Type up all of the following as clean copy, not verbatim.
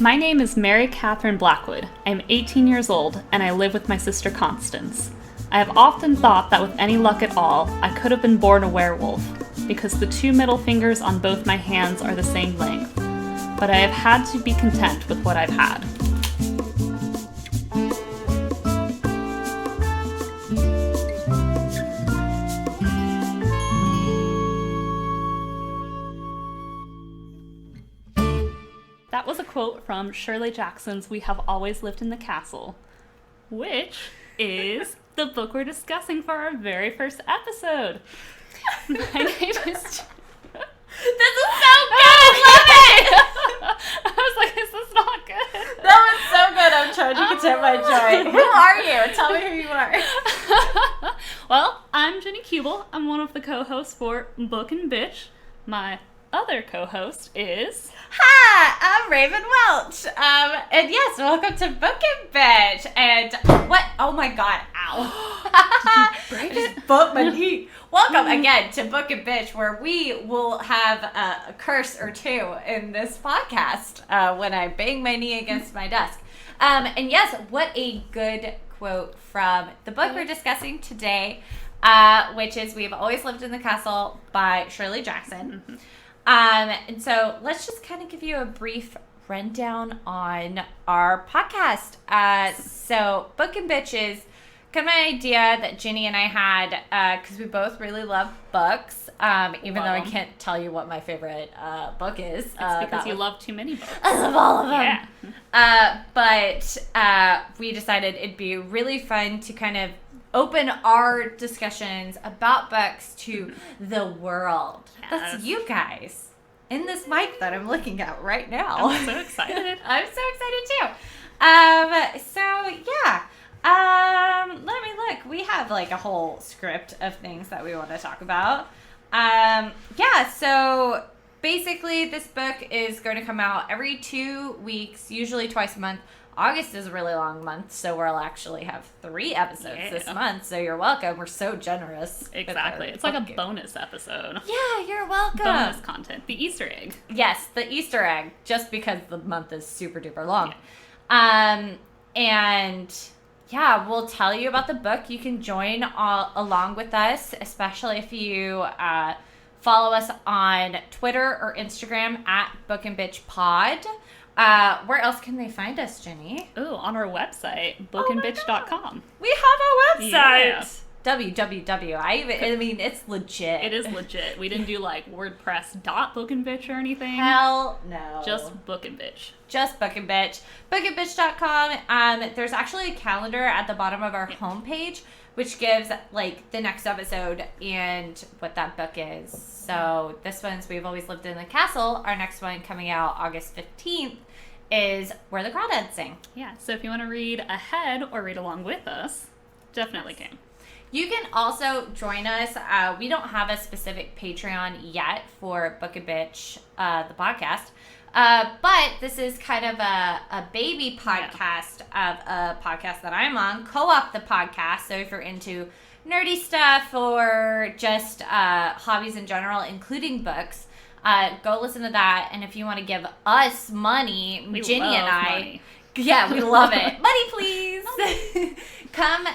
My name is Mary Catherine Blackwood. I am 18 years old, and I live with my sister Constance. I have often thought that with any luck at all, I could have been born a werewolf, because the two middle fingers on both my hands are the same length. But I have had to be content with what I've had. That was a quote from Shirley Jackson's We Have Always Lived in the Castle, which is the book we're discussing for our very first episode. My name is... This is so good! I love it! I was like, is this not good? That was so good. I'm trying to contain my joy. Who are you? Tell me who you are. Well, I'm Ginnye Kubel. I'm one of the co-hosts for Book and Bitch. My other co-host is... Hi, I'm Raven Welch. And yes, welcome to Book and Bitch. And what? Oh my god, ow. Did you break I it? just bumped my knee. Welcome again to Book and Bitch, where we will have a curse or two in this podcast when I bang my knee against my desk. And yes, what a good quote from the book we're discussing today, which is We've Always Lived in the Castle by Shirley Jackson. Mm-hmm. And so let's just kind of give you a brief rundown on our podcast. So Book and Bitch is kind of an idea that Ginnye and I had because we both really love books, even though I can't tell you what my favorite book is. It's because you love too many books. I love all of them. Yeah. But we decided it'd be really fun to kind of open our discussions about books to the world. Yes. That's you guys in this mic that I'm looking at right now. I'm so excited. I'm so excited too. Let me look. We have like a whole script of things that we want to talk about. So basically this book is going to come out every 2 weeks, usually twice a month. August is a really long month, so we'll actually have 3 episodes this month, so you're welcome. We're so generous. Exactly. It's like a bonus episode. Yeah, you're welcome. Bonus content. The Easter egg. Yes, the Easter egg, just because the month is super duper long. Yeah. We'll tell you about the book. You can join along with us, especially if you follow us on Twitter or Instagram at Book and Bitch Pod. Where else can they find us, Ginnye? Ooh, on our website, bookandbitch.com. We have a website. Yeah. www. I mean, it's legit. It is legit. We didn't do like WordPress.bookandbitch or anything. Hell no. Just Book and Bitch. Just Book and Bitch. Bookandbitch.com. There's actually a calendar at the bottom of our homepage, which gives like the next episode and what that book is. So this one's We've Always Lived in the Castle. Our next one coming out August 15th is Where the Crawdads Sing. Yeah, so if you want to read ahead or read along with us, definitely can. You can also join us. We don't have a specific Patreon yet for Book and Bitch, the podcast. But this is kind of a baby podcast of a podcast that I'm on, Co-op the Podcast. So if you're into nerdy stuff or just hobbies in general, including books, go listen to that. And if you want to give us money, Ginnye and I... Money. Yeah, we love it. Money, please. Come,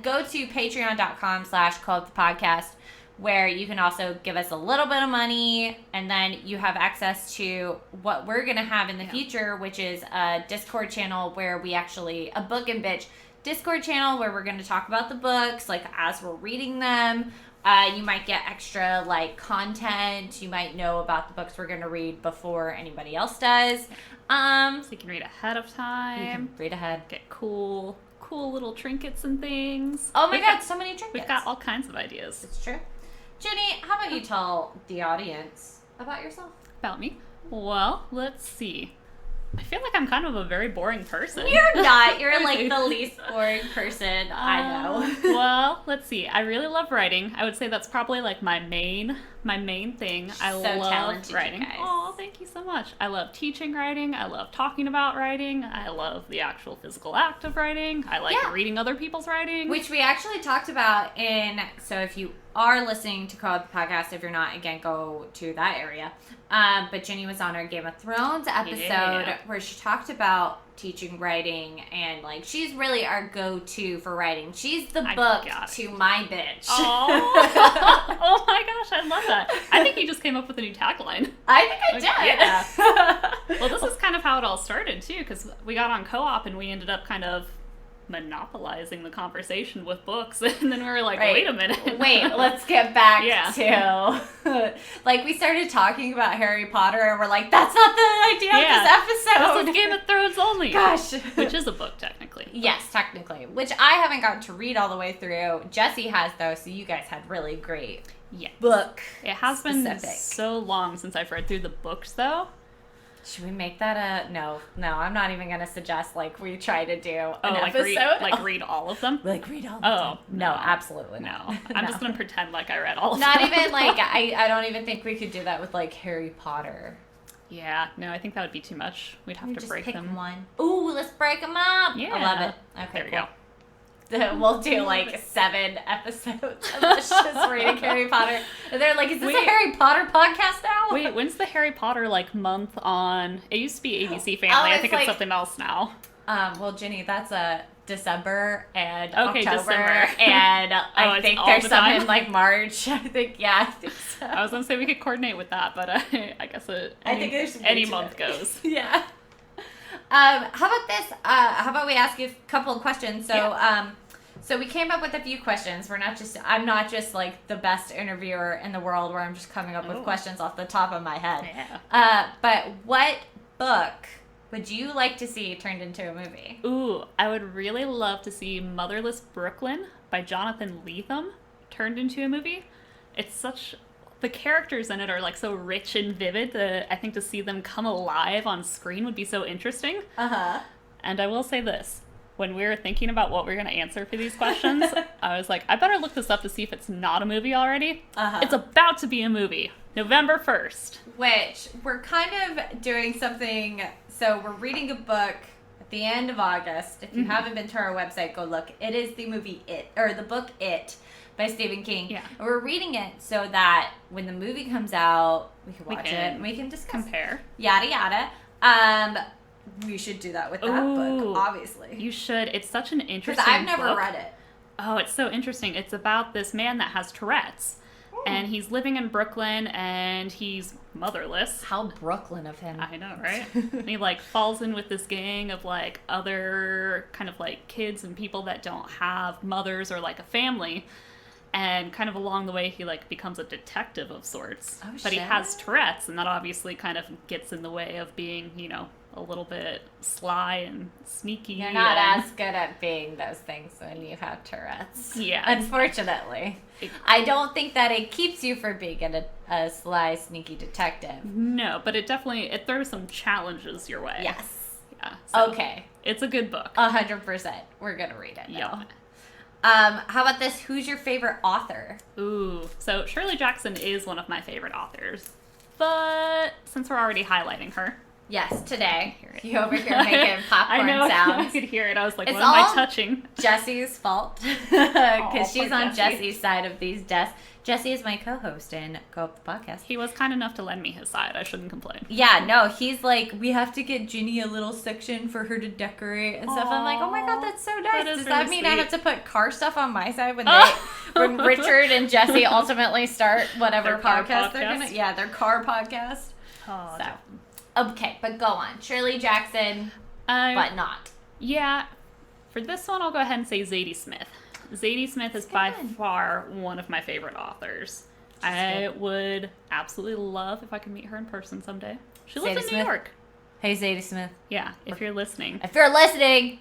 go to patreon.com/co-op the podcast, where you can also give us a little bit of money, and then you have access to what we're going to have in the future, which is a Discord channel where we actually, a Book and Bitch Discord channel where we're going to talk about the books, like, as we're reading them. You might get extra, like, content. You might know about the books we're going to read before anybody else does. So you can read ahead of time. You can read ahead. Get cool little trinkets and things. Oh my god, so many trinkets. We've got all kinds of ideas. It's true. Ginnye, how about you tell the audience about yourself? About me? Well, let's see. I feel like I'm kind of a very boring person. You're not. You're like the least boring person I know. Well, let's see. I really love writing. I would say that's probably like my main thing. I love writing. Oh, thank you so much. I love teaching writing. I love talking about writing. I love the actual physical act of writing. I like reading other people's writing. Which we actually talked about so if you are listening to Call Up the Podcast, if you're not, again, go to that area. But Ginnye was on our Game of Thrones episode where she talked about teaching writing, and like she's really our go-to for writing. She's the book to my bitch. Oh my gosh, I love that. I think you just came up with a new tagline. I think I did. Yeah. Well, this is kind of how it all started too, because we got on co-op and we ended up kind of monopolizing the conversation with books, and then we were like, wait a minute. Let's get back to like we started talking about Harry Potter and we're like, that's not the idea of this episode. This is Game of Thrones only. Gosh. Which is a book technically. Yes, technically. Which I haven't gotten to read all the way through. Jesse has though, so you guys had really great book. It has been so long since I've read through the books though. Should we make that a... No, I'm not even going to suggest, like, we try to do an episode. Read all of them? Read all of them. No, absolutely not. No. I'm just going to pretend like I read all of them. Not even, like, I don't even think we could do that with, like, Harry Potter. Yeah, no, I think that would be too much. We'd have to break them. One. Ooh, let's break them up. Yeah. I love it. Okay, there we go. We'll do like 7 episodes of us just reading Harry Potter. And they're like, is this a Harry Potter podcast now? Wait, when's the Harry Potter like month on? It used to be ABC Family. I think it's something else now. Well, Ginnye, that's a December and October. December. And I think there's some in like March. I think so. I was going to say we could coordinate with that, but I guess any month goes. Yeah. How about this? How about we ask you a couple of questions? So we came up with a few questions. I'm not just like the best interviewer in the world where I'm just coming up with questions off the top of my head. Yeah. But what book would you like to see turned into a movie? Ooh, I would really love to see Motherless Brooklyn by Jonathan Lethem turned into a movie. The characters in it are like so rich and vivid that I think to see them come alive on screen would be so interesting. And I will say this. When we were thinking about what we were going to answer for these questions, I was like, I better look this up to see if it's not a movie already. It's about to be a movie. November 1st. Which, we're kind of doing something, so we're reading a book at the end of August. If you haven't been to our website, go look. It is the movie the book It by Stephen King. Yeah. And we're reading it so that when the movie comes out, we can watch it and we can discuss. Compare. Yada, yada. We should do that with that book, obviously. You should. It's such an interesting Because I've never read it. Oh, it's so interesting. It's about this man that has Tourette's. And he's living in Brooklyn, and he's motherless. How Brooklyn of him. I know, right? And he, like, falls in with this gang of, like, other kind of, like, kids and people that don't have mothers or, like, a family. And kind of along the way, he, like, becomes a detective of sorts. Oh, but he has Tourette's, and that obviously kind of gets in the way of being, you know, a little bit sly and sneaky. You're not as good at being those things when you have Tourette's. Yeah. Unfortunately. I don't think that it keeps you from being a sly, sneaky detective. No, but it throws some challenges your way. Yes. Yeah. So okay. It's a good book. 100%. We're going to read it now. Yeah. How about this? Who's your favorite author? Ooh. So Shirley Jackson is one of my favorite authors. But since we're already highlighting her. Yes, today. You over here making popcorn sounds. I could hear it. I was like, what am I touching? Jesse's fault. Because she's on Jesse's side of these desks. Jesse is my co-host in Go Up the Podcast. He was kind enough to lend me his side. I shouldn't complain. Yeah, no, he's like, we have to get Ginnye a little section for her to decorate and stuff. I'm like, oh my god, that's so nice. Does that mean I have to put car stuff on my side when Richard and Jesse ultimately start whatever podcast they're gonna? Yeah, their car podcast. Oh, so. Okay, but go on. Shirley Jackson, but not. Yeah. For this one, I'll go ahead and say Zadie Smith. Zadie Smith is by far one of my favorite authors. I would absolutely love if I could meet her in person someday. She lives in New York. Hey, Zadie Smith. Yeah, if you're listening. If you're listening,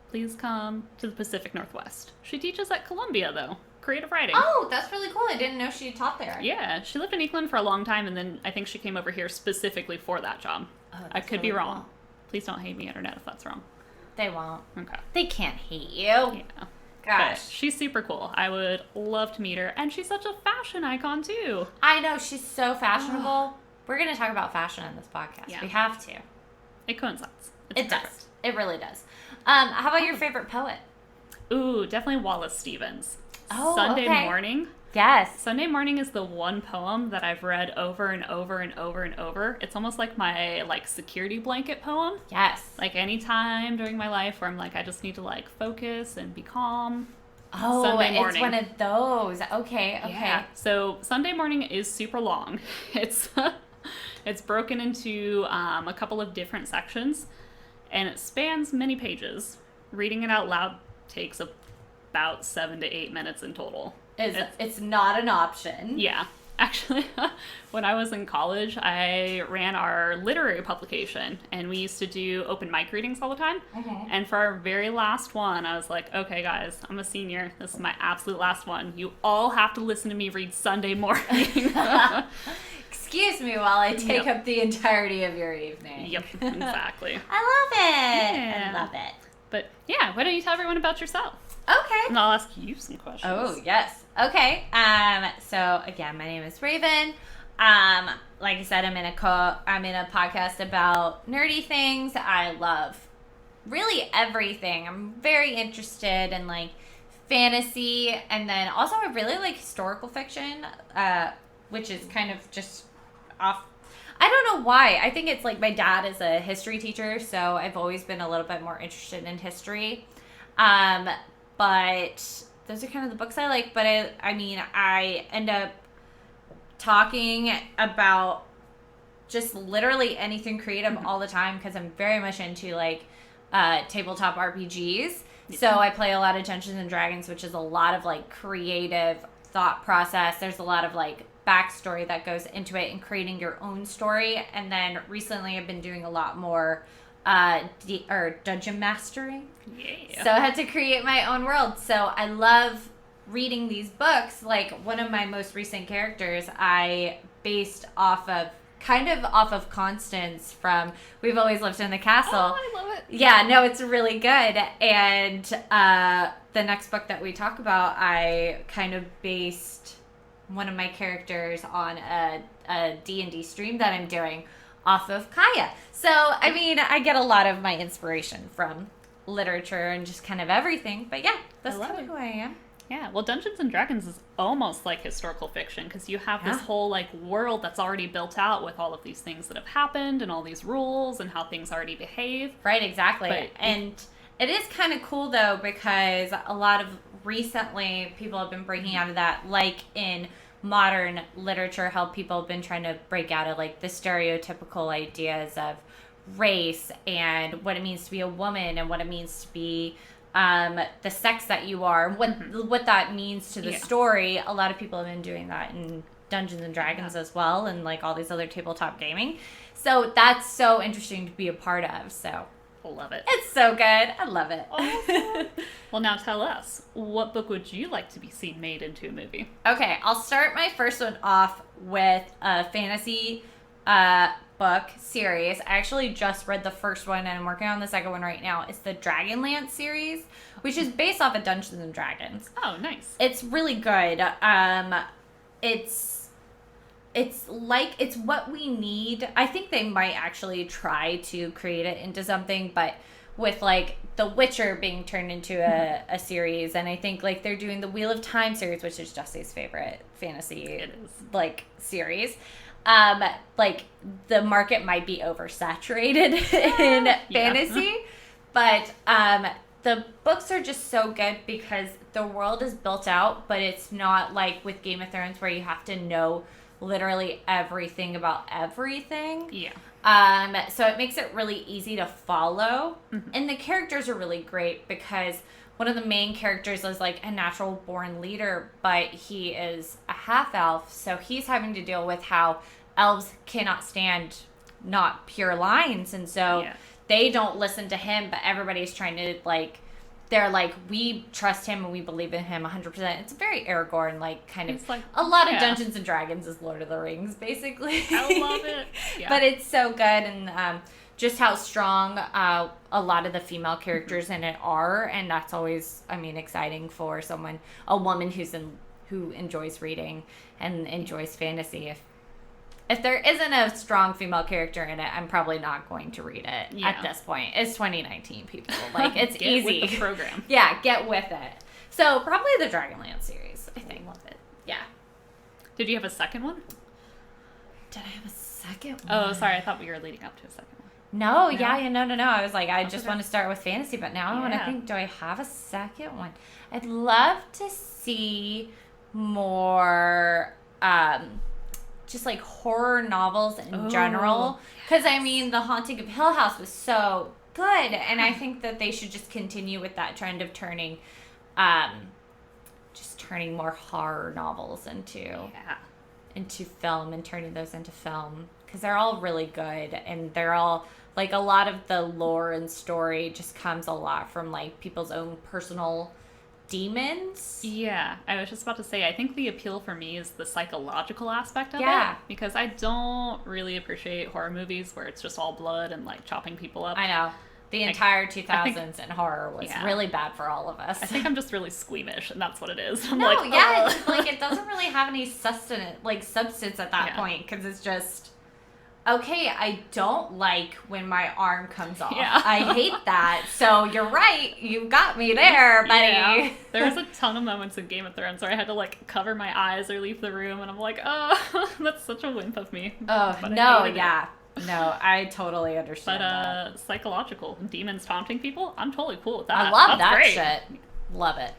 please come to the Pacific Northwest. She teaches at Columbia, though. Creative writing. Oh, that's really cool. I didn't know she taught there. Yeah, she lived in England for a long time, and then I think she came over here specifically for that job. Oh, I could be wrong. Cool. Please don't hate me, Internet, if that's wrong. They won't. Okay. They can't hate you. Yeah. Gosh. But she's super cool. I would love to meet her, and she's such a fashion icon, too. I know. She's so fashionable. We're going to talk about fashion in this podcast. Yeah. We have to. It coincides. It does. It really does. How about your favorite poet? Ooh, definitely Wallace Stevens. Oh, Sunday Morning. Yes. Sunday morning is the one poem that I've read over and over and over and over. It's almost like my like security blanket poem. Yes. Like any time during my life where I'm like, I just need to like focus and be calm. Oh, Sunday morning. it's one of those. Okay. Yeah. So Sunday morning is super long. It's broken into a couple of different sections, and it spans many pages. Reading it out loud takes about 7 to 8 minutes in total. It's not an option. Yeah. Actually, when I was in college, I ran our literary publication, and we used to do open mic readings all the time. Mm-hmm. And for our very last one, I was like, okay, guys, I'm a senior. This is my absolute last one. You all have to listen to me read Sunday morning. Excuse me while I take up the entirety of your evening. Yep, exactly. I love it. Yeah. I love it. But yeah, why don't you tell everyone about yourself? Okay. And I'll ask you some questions. Oh, yes. Okay. So again, my name is Raven. Like I said, I'm in a podcast about nerdy things. I love really everything. I'm very interested in like fantasy, and then also I really like historical fiction, which is kind of just off. I don't know why. I think it's like my dad is a history teacher, so I've always been a little bit more interested in history. But those are kind of the books I like. But I end up talking about just literally anything creative all the time because I'm very much into like tabletop RPGs. Yeah. So I play a lot of Dungeons and Dragons, which is a lot of like creative thought process. There's a lot of like backstory that goes into it and creating your own story. And then recently I've been doing a lot more dungeon mastering. Yeah. So I had to create my own world. So I love reading these books. Like one of my most recent characters I based off of Constance from We've Always Lived in the Castle. Oh, I love it. Yeah, no, it's really good. And the next book that we talk about, I kind of based one of my characters on a D&D stream that I'm doing off of Kaya. So, I mean, I get a lot of my inspiration from literature and just kind of everything. But yeah, that's kind of who I am. Yeah, well, Dungeons and Dragons is almost like historical fiction because you have this whole like world that's already built out with all of these things that have happened and all these rules and how things already behave. Right, exactly. And it is kind of cool though because a lot of recently people have been breaking out of that, like in modern literature, how people have been trying to break out of like the stereotypical ideas of race and what it means to be a woman and what it means to be the sex that you are, what that means to the story. A lot of people have been doing that in Dungeons and Dragons as well, and like all these other tabletop gaming. So that's so interesting to be a part of. So I love it. It's so good. I love it. Awesome. Well, now tell us, what book would you like to be seen made into a movie? Okay, I'll start my first one off with a fantasy book series. I actually just read the first one and I'm working on the second one right now. It's the Dragonlance series, which is based off of Dungeons and Dragons. Oh, nice. It's really good. It's what we need. I think they might actually try to create it into something, but with like The Witcher being turned into a series, and I think like they're doing the Wheel of Time series, which is Jesse's favorite fantasy like series. Like the market might be oversaturated in fantasy, but the books are just so good because the world is built out, but it's not like with Game of Thrones where you have to know literally everything about everything. Yeah. So it makes it really easy to follow. Mm-hmm. And the characters are really great because one of the main characters is like a natural born leader, but he is a half elf. So he's having to deal with how elves cannot stand not pure lines. And so they don't listen to him, but everybody's trying to like, they're like, we trust him and we believe in him 100%. It's very Aragorn, like kind of like a lot of Dungeons and Dragons is Lord of the Rings, basically. I love it. Yeah. But it's so good, and just how strong a lot of the female characters in it are, and that's always, I mean, exciting for a woman who enjoys reading and enjoys fantasy. If there isn't a strong female character in it, I'm probably not going to read it at this point. It's 2019, people. Like, it's get easy. With the program. Yeah, get with it. So, probably the Dragonlance series, I think. I love it. Yeah. Did you have a second one? Did I have a second one? Oh, sorry. I thought we were leading up to a second one. No. No. I was like, I just want to start with fantasy, but now I want to Yeah. think, do I have a second one? I'd love to see more, just like horror novels in general. Because, I mean, The Haunting of Hill House was so good. And I think that they should just continue with that trend of turning more horror novels into film and turning those into film. Because they're all really good. And they're all, like, a lot of the lore and story just comes a lot from, like, people's own personal demons. Yeah, I was just about to say, I think the appeal for me is the psychological aspect of Yeah. it. Because I don't really appreciate horror movies where it's just all blood and, like, chopping people up. I know. The entire 2000s in horror was really bad for all of us. I think I'm just really squeamish, and that's what it is. I'm No, like, yeah, ugh. it's like it doesn't really have any substance at that point, because it's just, okay, I don't like when my arm comes off. Yeah. I hate that. So you're right. You got me there, buddy. Yeah. There was a ton of moments in Game of Thrones where I had to, like, cover my eyes or leave the room, and I'm like, oh, that's such a wimp of me. Oh, But I no, hated it. yeah. No, I totally understand that. But psychological demons taunting people, I'm totally cool with that. I love That's that great. shit. Love it.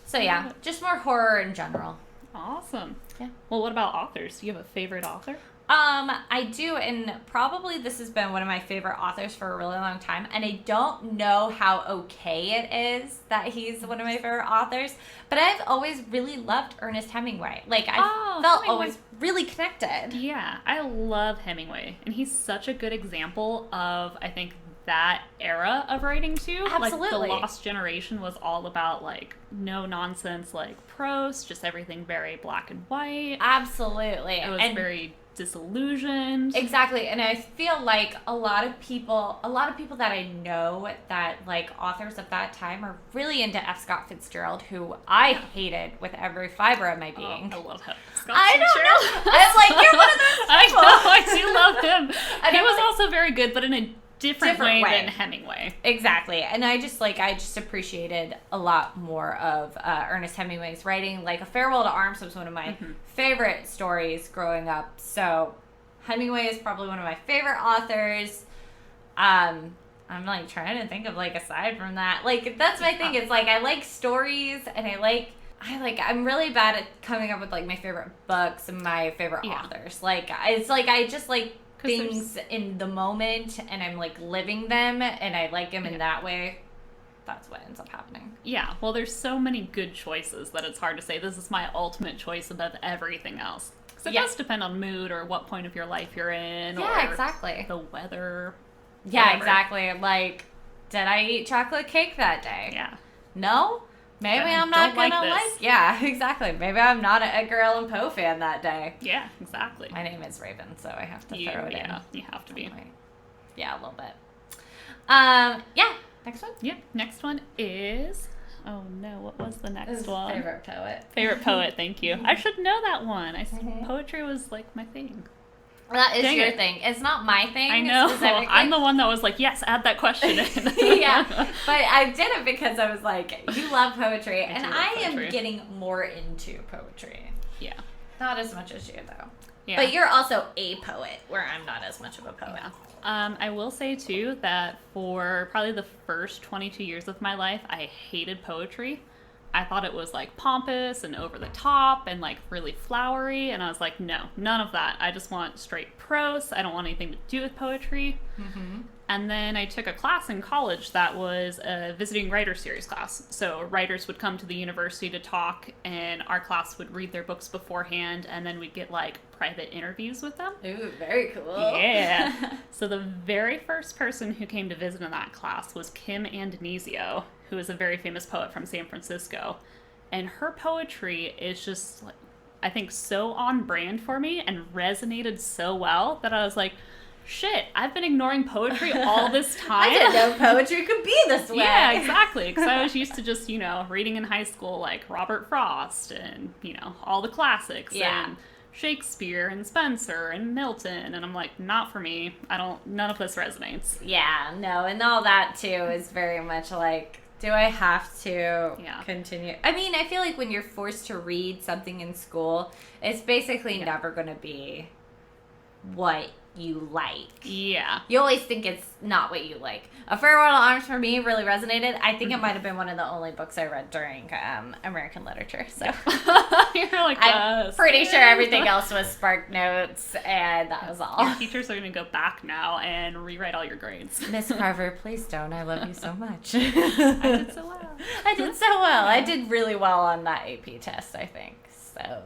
So yeah, just more horror in general. Awesome. Yeah. Well, what about authors? Do you have a favorite author? I do, and probably this has been one of my favorite authors for a really long time, and I don't know how okay it is that he's one of my favorite authors, but I've always really loved Ernest Hemingway. Like, I felt Hemingway. always really connected. Yeah, I love Hemingway, and he's such a good example of, I think, that era of writing too. Absolutely. Like, the Lost Generation was all about, like, no nonsense, like, prose, just everything very black and white. Absolutely. It was and very disillusioned. Exactly, and I feel like a lot of people that I know that, like, authors of that time are really into F. Scott Fitzgerald, who I hated with every fiber of my being. I love him. I don't know. I'm like, you're one of those people. I do love him. And He I'm was like- also very good, but in a different way way than Hemingway. Exactly, and I just appreciated a lot more of Ernest Hemingway's writing. Like, A Farewell to Arms was one of my favorite stories growing up. So Hemingway is probably one of my favorite authors. I'm like trying to think of, like, aside from that, like, that's my thing. It's like I like stories, and I'm really bad at coming up with, like, my favorite books and my favorite authors. Like, it's like I just like things in the moment, and I'm, like, living them, and I like them in that way. That's what ends up happening. Yeah, well, there's so many good choices that it's hard to say this is my ultimate choice above everything else. Because it does depend on mood or what point of your life you're in. Yeah, or exactly. the weather. Yeah, whatever. exactly. Like, did I eat chocolate cake that day? Yeah. No? Maybe Then I'm not don't gonna like this. like. Yeah, exactly. Maybe I'm not an Edgar Allan Poe fan that day. Yeah, exactly. My name is Raven, so I have to throw it in. Yeah, you have to be. Anyway. Yeah, a little bit. Yeah. Next one. Yep, next one is... Oh no, what was the next This is one? favorite poet. Favorite poet, thank you. I should know that one. Poetry was, like, my thing. That is Dang your it. thing. It's not my thing. I know. Specifically. I'm the one that was like, yes, add that question in. Yeah, but I did it because I was like, you love poetry, and do love I poetry. am getting more into poetry. Yeah. Not as much as you, though. Yeah. But you're also a poet, where I'm not as much of a poet. Yeah. I will say, too, that for probably the first 22 years of my life, I hated poetry. I thought it was, like, pompous and over the top and, like, really flowery. And I was like, no, none of that. I just want straight prose. I don't want anything to do with poetry. Mm-hmm. And then I took a class in college that was a visiting writer series class. So writers would come to the university to talk, and our class would read their books beforehand, and then we'd get, like, private interviews with them. Ooh, very cool. Yeah. So the very first person who came to visit in that class was Kim Andanizio, who is a very famous poet from San Francisco. And her poetry is just, like, I think, so on brand for me and resonated so well that I was like, shit, I've been ignoring poetry all this time. I didn't know poetry could be this way. Yeah, exactly. Because I was used to just, reading in high school, like, Robert Frost and, all the classics. Yeah. And Shakespeare and Spencer and Milton. And I'm like, not for me. None of this resonates. Yeah, no, and all that, too, is very much like, Do I have to Yeah. continue? I mean, I feel like when you're forced to read something in school, it's basically never going to be what you like. Yeah. You always think it's not what you like. A Farewell to Arms for me really resonated. I think it might have been one of the only books I read during American literature. So You're like, I'm pretty sure everything else was Spark Notes, and that was all. Your teachers are going to go back now and rewrite all your grades. Miss Carver, please don't. I love you so much. I did so well. I did so well. I did really well on that AP test, I think. So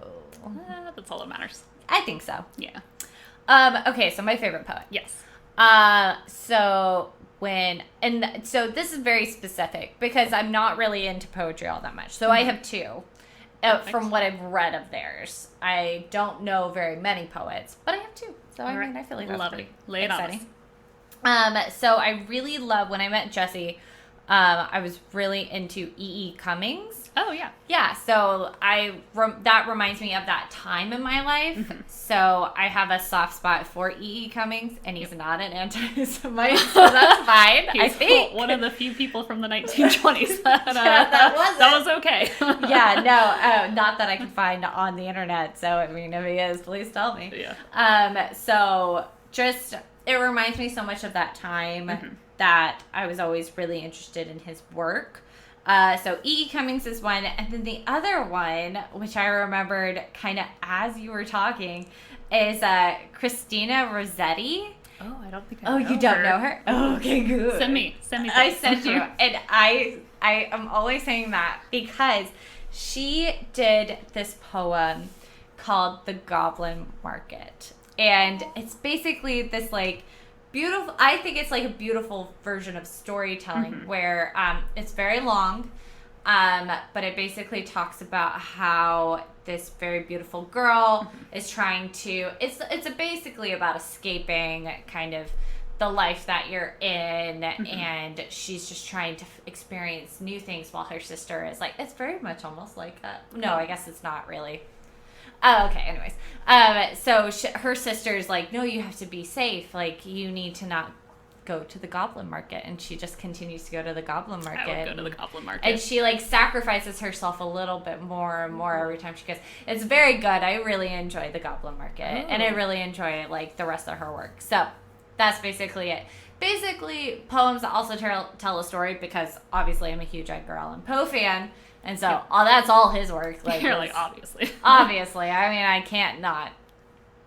That's all that matters. I think so. Yeah. Okay, so my favorite poet. Yes. So this is very specific because I'm not really into poetry all that much. So I have two from what I've read of theirs. I don't know very many poets, but I have two. So I mean, I feel like that's Love pretty it. Lay it exciting. on us. So I really love, when I met Jesse, I was really into E.E. Cummings. Oh, yeah. Yeah, so that reminds me of that time in my life. Mm-hmm. So I have a soft spot for E.E. Cummings, and he's not an anti-Semite, so that's fine. He's I think one of the few people from the 1920s that that was okay. Yeah, no, not that I can find on the internet. So I mean, if he is, please tell me. Yeah. So just it reminds me so much of that time that I was always really interested in his work. So E.E. Cummings is one, and then the other one, which I remembered kind of as you were talking, is Christina Rossetti. Oh, I don't think I know you don't know her? Oh, okay, good. Send me. I sent you. And I am always saying that because she did this poem called The Goblin Market. And it's basically this, like, beautiful, I think it's like a beautiful version of storytelling where it's very long, but it basically talks about how this very beautiful girl is trying to, it's basically about escaping kind of the life that you're in, and she's just trying to experience new things while her sister is like, it's very much almost like no, I guess it's not really. Oh, okay. Anyways, so her sister's like, no, you have to be safe. Like, you need to not go to the Goblin Market, and she just continues to go to the Goblin Market. I would go to the Goblin Market, and she like sacrifices herself a little bit more and more every time she goes. It's very good. I really enjoy the Goblin Market, and I really enjoy like the rest of her work. So that's basically it. Basically, poems that also tell a story, because obviously I'm a huge Edgar Allan Poe fan. And so, that's all his work. Like, you're like, obviously. Obviously. I mean, I can't not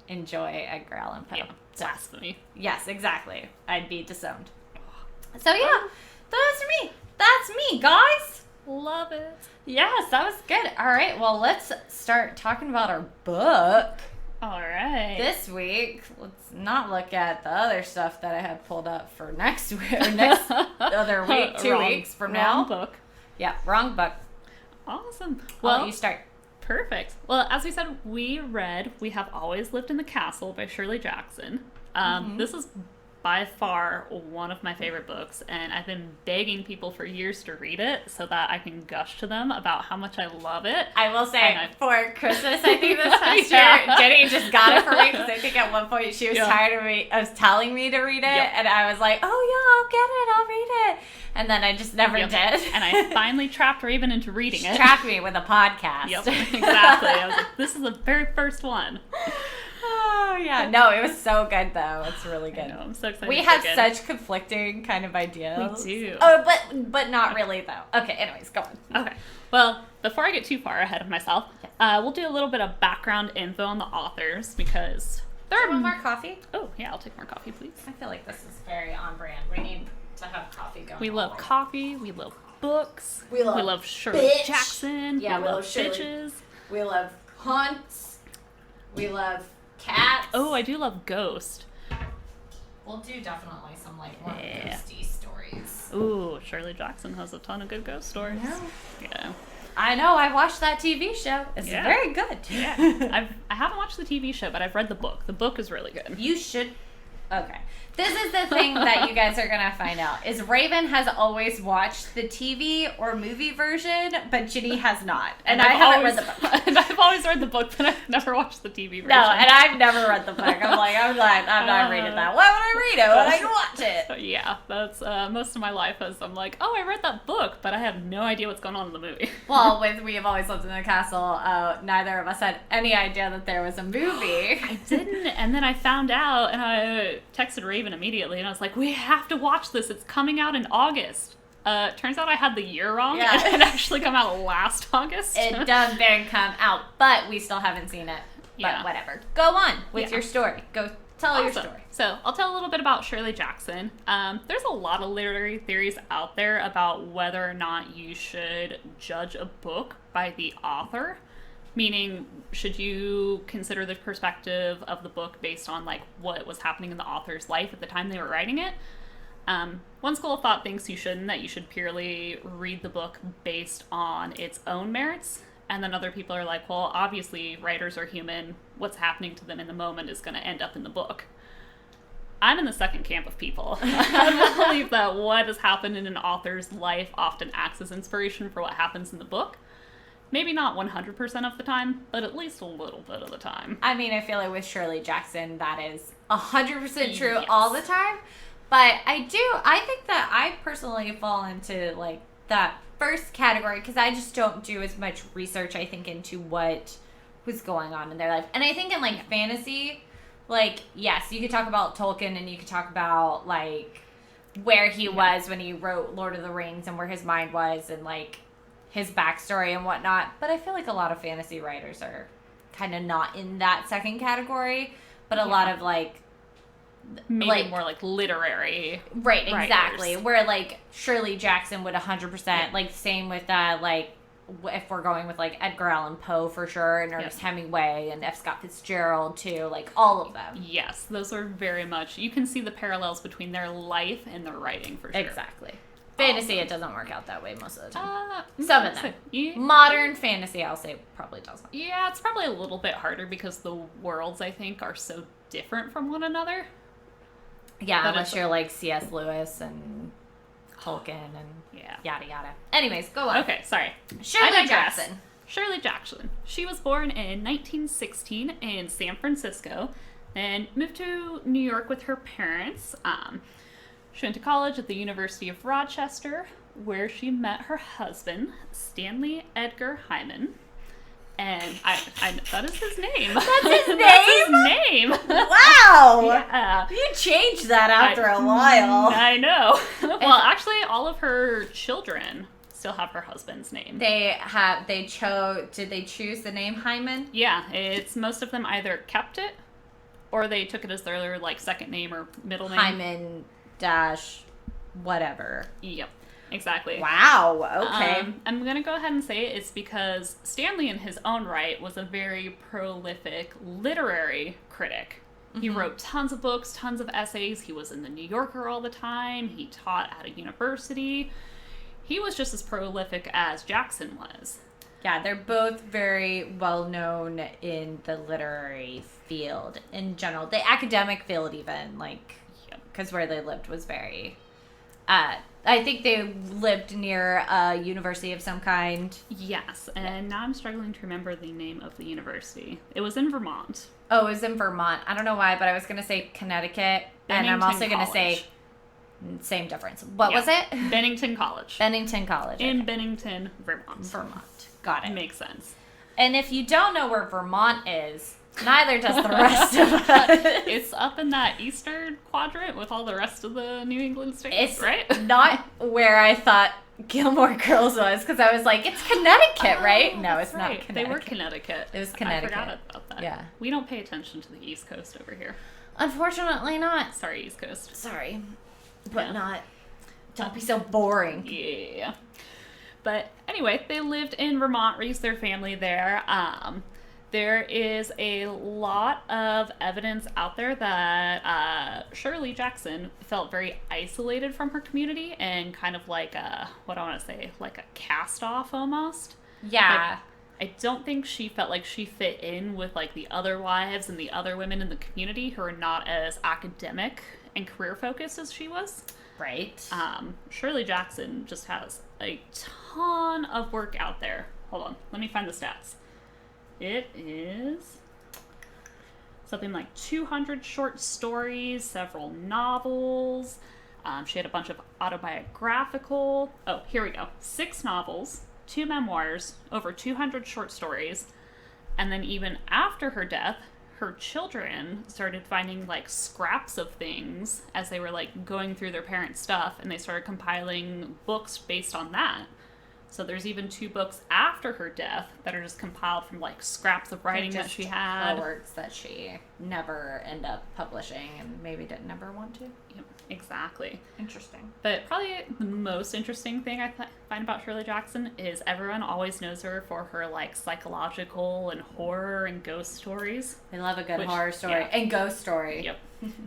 enjoy Edgar Allan Poe. Yeah, blasphemy. Yes, exactly. I'd be disowned. So, yeah, that's me. That's me, guys. Love it. Yes, that was good. All right, well, let's start talking about our book. All right. This week, let's not look at the other stuff that I had pulled up for next week, or next other week, 2 weeks from now. Wrong book. Yeah, wrong book. Awesome. Well, you start. Perfect. Well, as we said, we read We Have Always Lived in the Castle by Shirley Jackson. This is by far one of my favorite books, and I've been begging people for years to read it so that I can gush to them about how much I love it. I will say, for Christmas, I think this past year, Ginnye just got it for me, because I think at one point she was tired of me, of telling me to read it, and I was like, oh yeah, I'll read it. And then I just never did. And I finally trapped Raven into reading it. Trapped me with a podcast. Yep, exactly. I was like, this is the very first one. Oh, yeah. No, it was so good, though. It's really good. I know, I'm so excited. We have such conflicting kind of ideas. We do. Oh, but not really, though. Okay, anyways, go on. Okay. Well, before I get too far ahead of myself, we'll do a little bit of background info on the authors, because there are more coffee. Oh, yeah, I'll take more coffee, please. I feel like this is very on brand. We need to have coffee going. We love coffee. We love books. We love Shirley Jackson. Yeah, we love bitches. We love hunts. We love cats. Oh, I do love Ghost. We'll do definitely some like more ghosty stories. Ooh, Shirley Jackson has a ton of good ghost stories. Yeah. I know. I watched that TV show. It's very good. Yeah. I haven't watched the TV show, but I've read the book. The book is really good. You should. Okay. This is the thing that you guys are going to find out, is Raven has always watched the TV or movie version, but Ginnye has not. And I haven't read the book. And I've always read the book, but I've never watched the TV version. No, and I've never read the book. I'm not reading that. Why would I read it when I can watch it? Yeah, that's most of my life is I'm like, oh, I read that book, but I have no idea what's going on in the movie. Well, with We Have Always Lived in the Castle, neither of us had any idea that there was a movie. I didn't, and then I found out, and I texted Raven immediately, and I was like, we have to watch this. It's coming out in August. Turns out I had the year wrong. Yeah. It actually come out last August. It does then come out, but we still haven't seen it. But whatever. Go on with your story. Go tell your story. So I'll tell a little bit about Shirley Jackson. There's a lot of literary theories out there about whether or not you should judge a book by the author. Meaning, should you consider the perspective of the book based on like what was happening in the author's life at the time they were writing it? One school of thought thinks you shouldn't, that you should purely read the book based on its own merits. And then other people are like, well, obviously writers are human. What's happening to them in the moment is going to end up in the book. I'm in the second camp of people. I believe that what has happened in an author's life often acts as inspiration for what happens in the book. Maybe not 100% of the time, but at least a little bit of the time. I mean, I feel like with Shirley Jackson, that is 100% true all the time. But I think that I personally fall into, like, that first category because I just don't do as much research, I think, into what was going on in their life. And I think in, like, fantasy, like, yes, you could talk about Tolkien and you could talk about, like, where he was when he wrote Lord of the Rings and where his mind was and, like, his backstory and whatnot, but I feel like a lot of fantasy writers are kind of not in that second category, but a lot of like maybe more like literary right writers. Exactly, where like Shirley Jackson would 100% like same with like if we're going with like Edgar Allan Poe for sure, and Ernest Hemingway and F. Scott Fitzgerald too, like all of them. Yes, those are very much, you can see the parallels between their life and their writing for sure. Exactly. Fantasy, it doesn't work out that way most of the time. Some Some of them. Modern fantasy, I'll say, probably doesn't. Yeah, it's probably a little bit harder because the worlds, I think, are so different from one another. Yeah, unless you're like C.S. Lewis and Tolkien and yada yada. Anyways, go on. Okay, sorry. Shirley Jackson. Shirley Jackson. She was born in 1916 in San Francisco and moved to New York with her parents. She went to college at the University of Rochester, where she met her husband, Stanley Edgar Hyman. And that is his name. That's his name? That's his name. Wow. Yeah. You changed that after a while. I know. Well, actually, all of her children still have her husband's name. Did they choose the name Hyman? Yeah, it's most of them either kept it or they took it as their like second name or middle name. Hyman dash whatever. Yep, exactly. Wow, okay. I'm going to go ahead and say it's because Stanley in his own right was a very prolific literary critic. Mm-hmm. He wrote tons of books, tons of essays. He was in the New Yorker all the time. He taught at a university. He was just as prolific as Jackson was. Yeah, they're both very well known in the literary field in general. The academic field even, like, because where they lived was very... I think they lived near a university of some kind. Yes, and now I'm struggling to remember the name of the university. It was in Vermont. Oh, it was in Vermont. I don't know why, but I was going to say Connecticut, and I'm also going to say... Same difference. What was it? Bennington College. Bennington College. In Bennington, Vermont. Vermont. Got it. Makes sense. And if you don't know where Vermont is, neither does the rest of us. It's up in that eastern quadrant with all the rest of the New England states, right? Not where I thought Gilmore Girls was, because I was like, it's Connecticut, right? No, it's not Connecticut. They were Connecticut. It was Connecticut. I forgot about that. Yeah. We don't pay attention to the East Coast over here. Unfortunately not. Sorry, East Coast. Sorry. But not. Don't be so boring. Yeah. But anyway, they lived in Vermont, raised their family there. There is a lot of evidence out there that Shirley Jackson felt very isolated from her community and kind of like a, what I want to say, like a cast-off almost. Yeah. Like, I don't think she felt like she fit in with like the other wives and the other women in the community who are not as academic and career focused as she was. Right. Shirley Jackson just has a ton of work out there. Hold on, let me find the stats. It is something like 200 short stories, several novels. She had a bunch of autobiographical. Oh, here we go. 6 novels, 2 memoirs, over 200 short stories. And then even after her death, her children started finding like scraps of things as they were like going through their parents' stuff, and they started compiling books based on that. So there's even 2 books after her death that are just compiled from like scraps of writing that she had. Works that she never ended up publishing and maybe didn't ever want to. Yep, exactly. Interesting. But probably the most interesting thing I find about Shirley Jackson is everyone always knows her for her like psychological and horror and ghost stories. I love a good horror story and ghost story. Yep.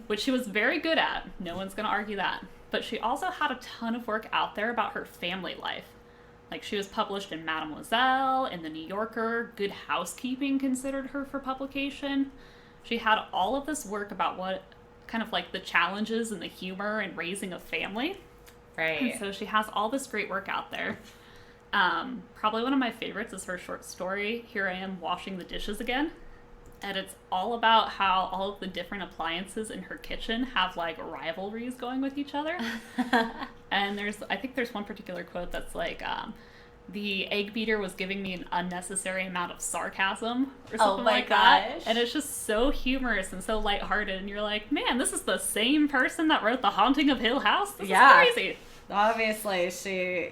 Which she was very good at. No one's going to argue that. But she also had a ton of work out there about her family life. Like, she was published in Mademoiselle, in The New Yorker. Good Housekeeping considered her for publication. She had all of this work about what kind of like the challenges and the humor in raising a family. Right. And so she has all this great work out there. Probably one of my favorites is her short story, Here I Am Washing the Dishes Again. And it's all about how all of the different appliances in her kitchen have like rivalries going with each other. And I think there's one particular quote that's like, the egg beater was giving me an unnecessary amount of sarcasm or something like that. And it's just so humorous and so lighthearted. And you're like, man, this is the same person that wrote The Haunting of Hill House? This is crazy. Obviously,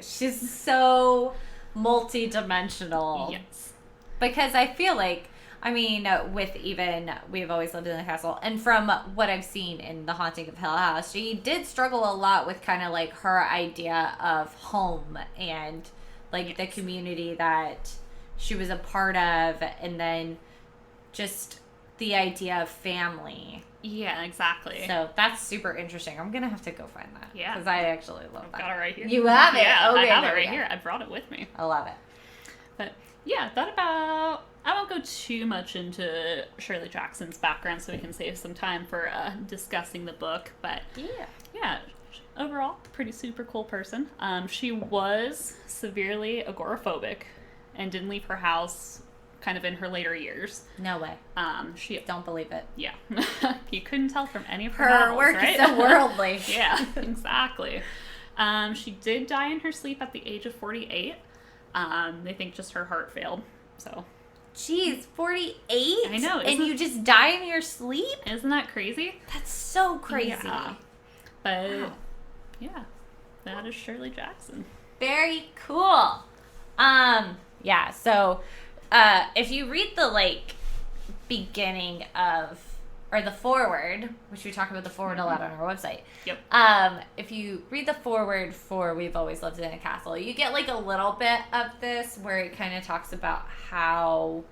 she's so multi-dimensional. Yes. Because I feel like, I mean, with even We've Always Lived in the Castle, and from what I've seen in The Haunting of Hill House, she did struggle a lot with kind of like her idea of home and like the community that she was a part of, and then just the idea of family. Yeah, exactly. So that's super interesting. I'm going to have to go find that. Yeah. Because I actually love that. I've got it right here. You have it? Yeah, okay, I have it right here. I brought it with me. I love it. But yeah, I won't go too much into Shirley Jackson's background so we can save some time for discussing the book. But yeah, overall, pretty super cool person. She was severely agoraphobic and didn't leave her house kind of in her later years. No way. She don't believe it. Yeah. You couldn't tell from any of her Her novels, work right? is so worldly. Yeah, exactly. She did die in her sleep at the age of 48. They think just her heart failed. So, jeez, 48? I know. And you just die in your sleep? Isn't that crazy? That's so crazy. Yeah. But, yeah, that is Shirley Jackson. Very cool. Yeah, so, if you read the, like, beginning of, or the foreword, which we talk about the foreword a lot on our website. Yep. If you read the foreword for We've Always Lived in a Castle, you get like a little bit of this where it kind of talks about how,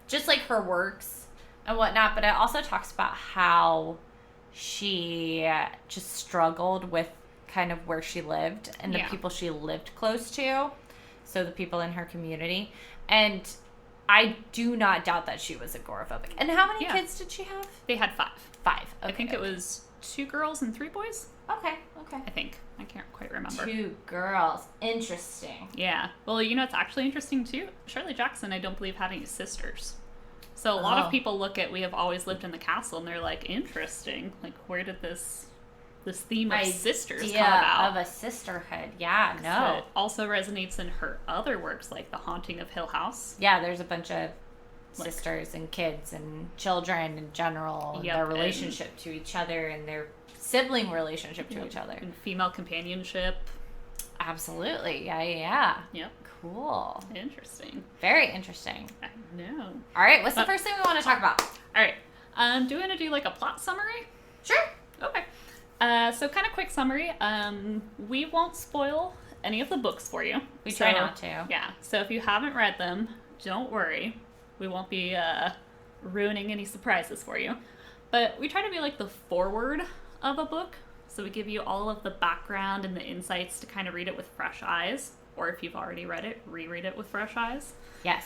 just like her works and whatnot, but it also talks about how she just struggled with kind of where she lived and the people she lived close to. So the people in her community. And I do not doubt that she was agoraphobic. And how many kids did she have? They had 5. 5. Okay, I think it was 2 girls and 3 boys. Okay. I think. I can't quite remember. 2 girls. Interesting. Yeah. Well, you know what's actually interesting too? Shirley Jackson, I don't believe, had any sisters. So a lot of people look at We Have Always Lived in the Castle and they're like, interesting. Like, where did this theme of sisters come about? Of a sisterhood. Yeah, no. It also resonates in her other works, like The Haunting of Hill House. Yeah, there's a bunch of sisters and kids and children in general, and their relationship to each other and their sibling relationship to each other. And female companionship. Absolutely. Yeah. Yep. Cool. Interesting. Very interesting. I know. All right, what's the first thing we want to talk about? All right. Do you want to do like a plot summary? Sure. Okay. So kind of quick summary. We won't spoil any of the books for you. We try not to. Yeah. So if you haven't read them, don't worry. We won't be ruining any surprises for you. But we try to be like the foreword of a book. So we give you all of the background and the insights to kind of read it with fresh eyes. or if you've already read it, reread it with fresh eyes. Yes.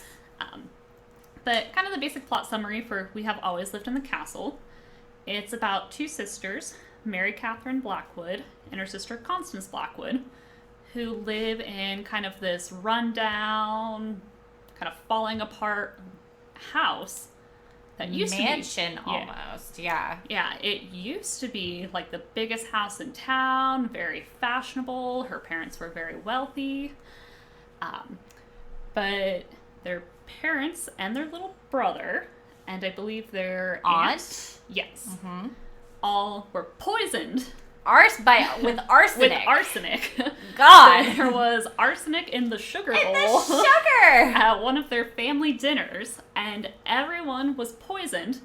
But kind of the basic plot summary for We Have Always Lived in the Castle. It's about two sisters, Mary Catherine Blackwood and her sister Constance Blackwood, who live in kind of this rundown, kind of falling apart house that used mansion to be almost. Yeah. Yeah, it used to be like the biggest house in town, very fashionable. Her parents were very wealthy. But their parents and their little brother, and I believe their aunt, yes, all were poisoned. With arsenic. With arsenic. God. So there was arsenic in the sugar bowl. The sugar! At one of their family dinners, and everyone was poisoned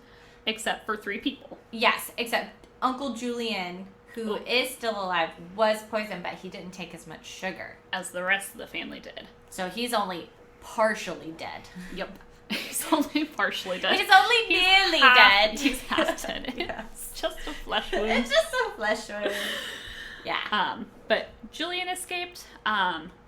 except for 3 people. Yes, except Uncle Julian, who is still alive, was poisoned, but he didn't take as much sugar. As the rest of the family did. So he's only partially dead. Yep. He's only partially dead. He's only nearly dead. He's half dead. Yes. It's just a flesh wound. It's just a flesh wound. Yeah. But Julian escaped.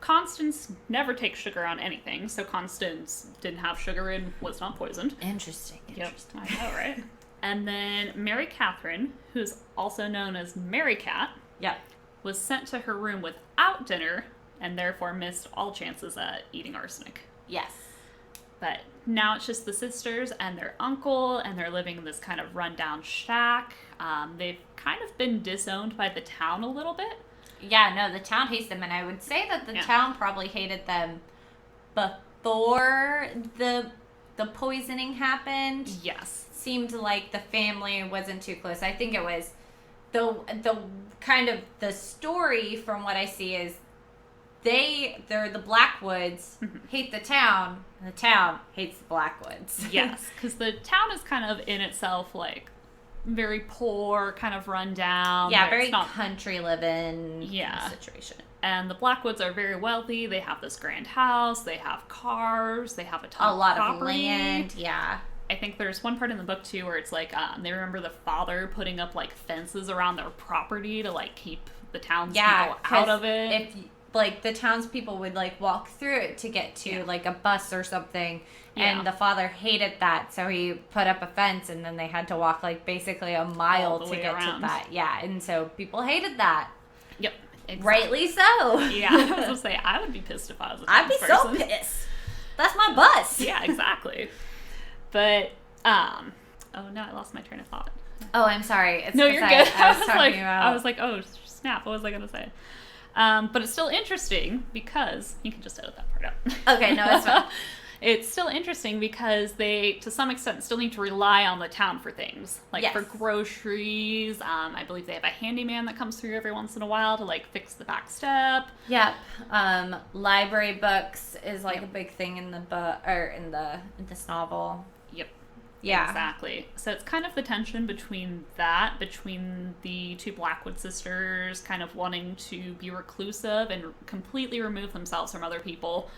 Constance never takes sugar on anything, so Constance didn't have sugar and was not poisoned. Interesting. Yep, I know, right? And then Mary Catherine, who's also known as Merricat, was sent to her room without dinner and therefore missed all chances at eating arsenic. Yes. But now it's just the sisters and their uncle, and they're living in this kind of rundown shack. They've kind of been disowned by the town a little bit. Yeah, no, the town hates them, and I would say that the town probably hated them before the poisoning happened. Yes. Seemed like the family wasn't too close. I think it was the kind of the story from what I see is they're the Blackwoods hate the town, and the town hates the Blackwoods. Yes, because the town is kind of in itself like very poor, kind of run down. Yeah, very country living situation. And the Blackwoods are very wealthy. They have this grand house. They have cars. They have a lot of land. Yeah. I think there's one part in the book too where it's like they remember the father putting up like fences around their property to like keep the townspeople out of it. If like the townspeople would like walk through it to get to like a bus or something, and the father hated that, so he put up a fence, and then they had to walk like basically a mile to get to that. Yeah, and so people hated that. Yep, exactly. Rightly so. Yeah, I was gonna say I would be pissed if I was a I'd be so pissed. That's my bus. Yeah, exactly. But oh no, I lost my train of thought. Oh, I'm sorry. No, you're good. I was like, oh snap, what was I gonna say? But it's still interesting because you can just edit that part out. Okay, no, it's fine. It's still interesting because they, to some extent, still need to rely on the town for things. Like for groceries, I believe they have a handyman that comes through every once in a while to like fix the back step. Yep. Library books is like a big thing in the book or in this novel. Yep. Yeah. Exactly. So it's kind of the tension between the 2 Blackwood sisters kind of wanting to be reclusive and completely remove themselves from other people,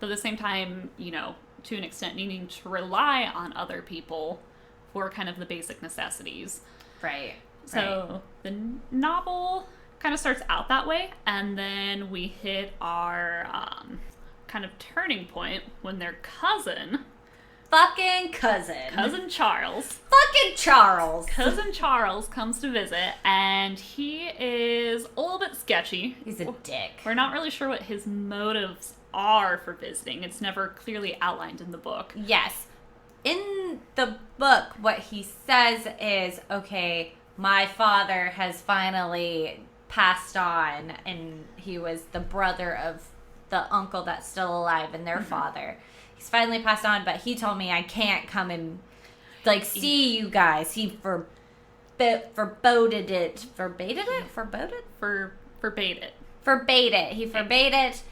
but at the same time, you know, to an extent needing to rely on other people for kind of the basic necessities. Right. So the novel kind of starts out that way, and then we hit our kind of turning point when their cousin Charles comes to visit, and he is a little bit sketchy. He's a dick. We're not really sure what his motives are for visiting. It's never clearly outlined in the book. Yes. In the book, what he says is, okay, my father has finally passed on, and he was the brother of the uncle that's still alive and their father. He's finally passed on, but he told me I can't come and like see you guys. He forbade it. He forbade it.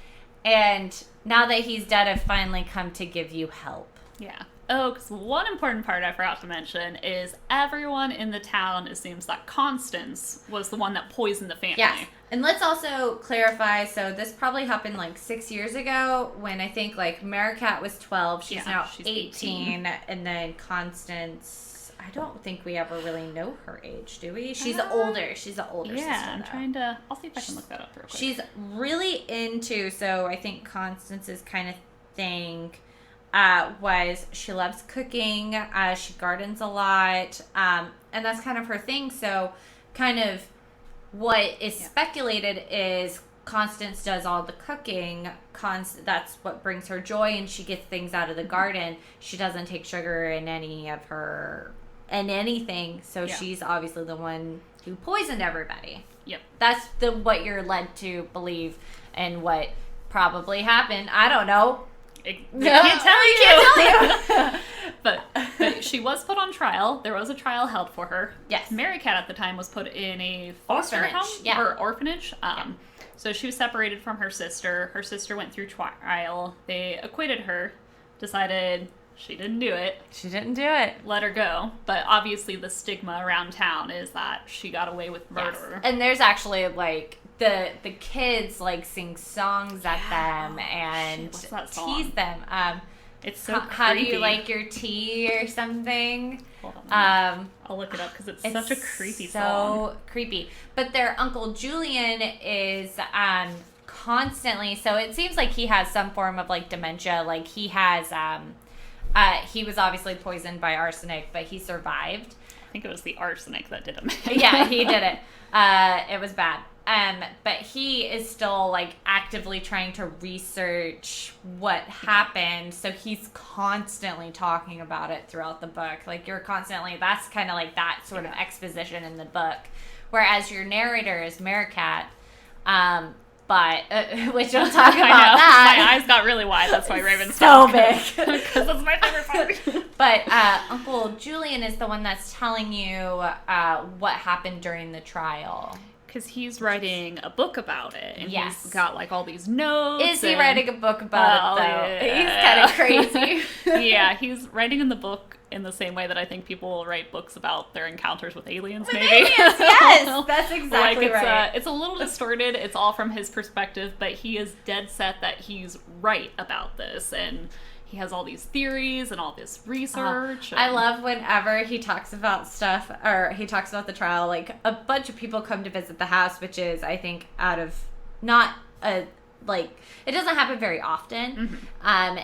And now that he's dead, I've finally come to give you help. Yeah. Oh, because one important part I forgot to mention is everyone in the town assumes that Constance was the one that poisoned the family. Yeah. And let's also clarify, so this probably happened like 6 years ago when I think like Merricat was 12. She's 18. And then Constance, I I don't think we ever really know her age, do we? She's older. She's an older sister. Yeah, I'm trying to... I'll see if I can look that up real quick. She's really into, so I think Constance's kind of thing was she loves cooking. She gardens a lot. And that's kind of her thing. So kind of what is speculated is Constance does all the cooking. That's what brings her joy, and she gets things out of the garden. She doesn't take sugar in anything, so she's obviously the one who poisoned everybody. Yep. That's what you're led to believe, and what probably happened. I don't know. I can't tell you. But she was put on trial. There was a trial held for her. Yes. Merricat at the time was put in a foster home or orphanage. So she was separated from her sister. Her sister went through trial. They acquitted her, decided she didn't do it. She didn't do it. Let her go. But obviously the stigma around town is that she got away with murder. Yes. And there's actually, like, the kids, like, sing songs at them and tease them. It's so creepy. How do you like your tea or something? Hold on. I'll look it up because it's such a creepy song. So creepy. But their Uncle Julian is constantly, so it seems like he has some form of, like, dementia. Like, he has, he was obviously poisoned by arsenic, but he survived. I think it was the arsenic that did him. Yeah, he did it. It was bad. But he is still, like, actively trying to research what happened. So he's constantly talking about it throughout the book. Like, that's kind of like that sort of exposition in the book. Whereas your narrator is Merricat, which we'll talk about that. My eyes got really wide. That's why Raven's so big. Because that's my favorite part. But Uncle Julian is the one that's telling you what happened during the trial. Because he's writing a book about it, and he's got, like, all these notes. Is he writing a book about it, though? Yeah. He's kind of crazy. Yeah, he's writing in the book in the same way that I think people write books about their encounters with aliens, maybe. Aliens, yes! That's exactly right. It's a little distorted. It's all from his perspective, but he is dead set that he's right about this, and he has all these theories and all this research. I love whenever he talks about stuff, or he talks about the trial, like, a bunch of people come to visit the house, which is, I think, out of not a, like, it doesn't happen very often. Mm-hmm.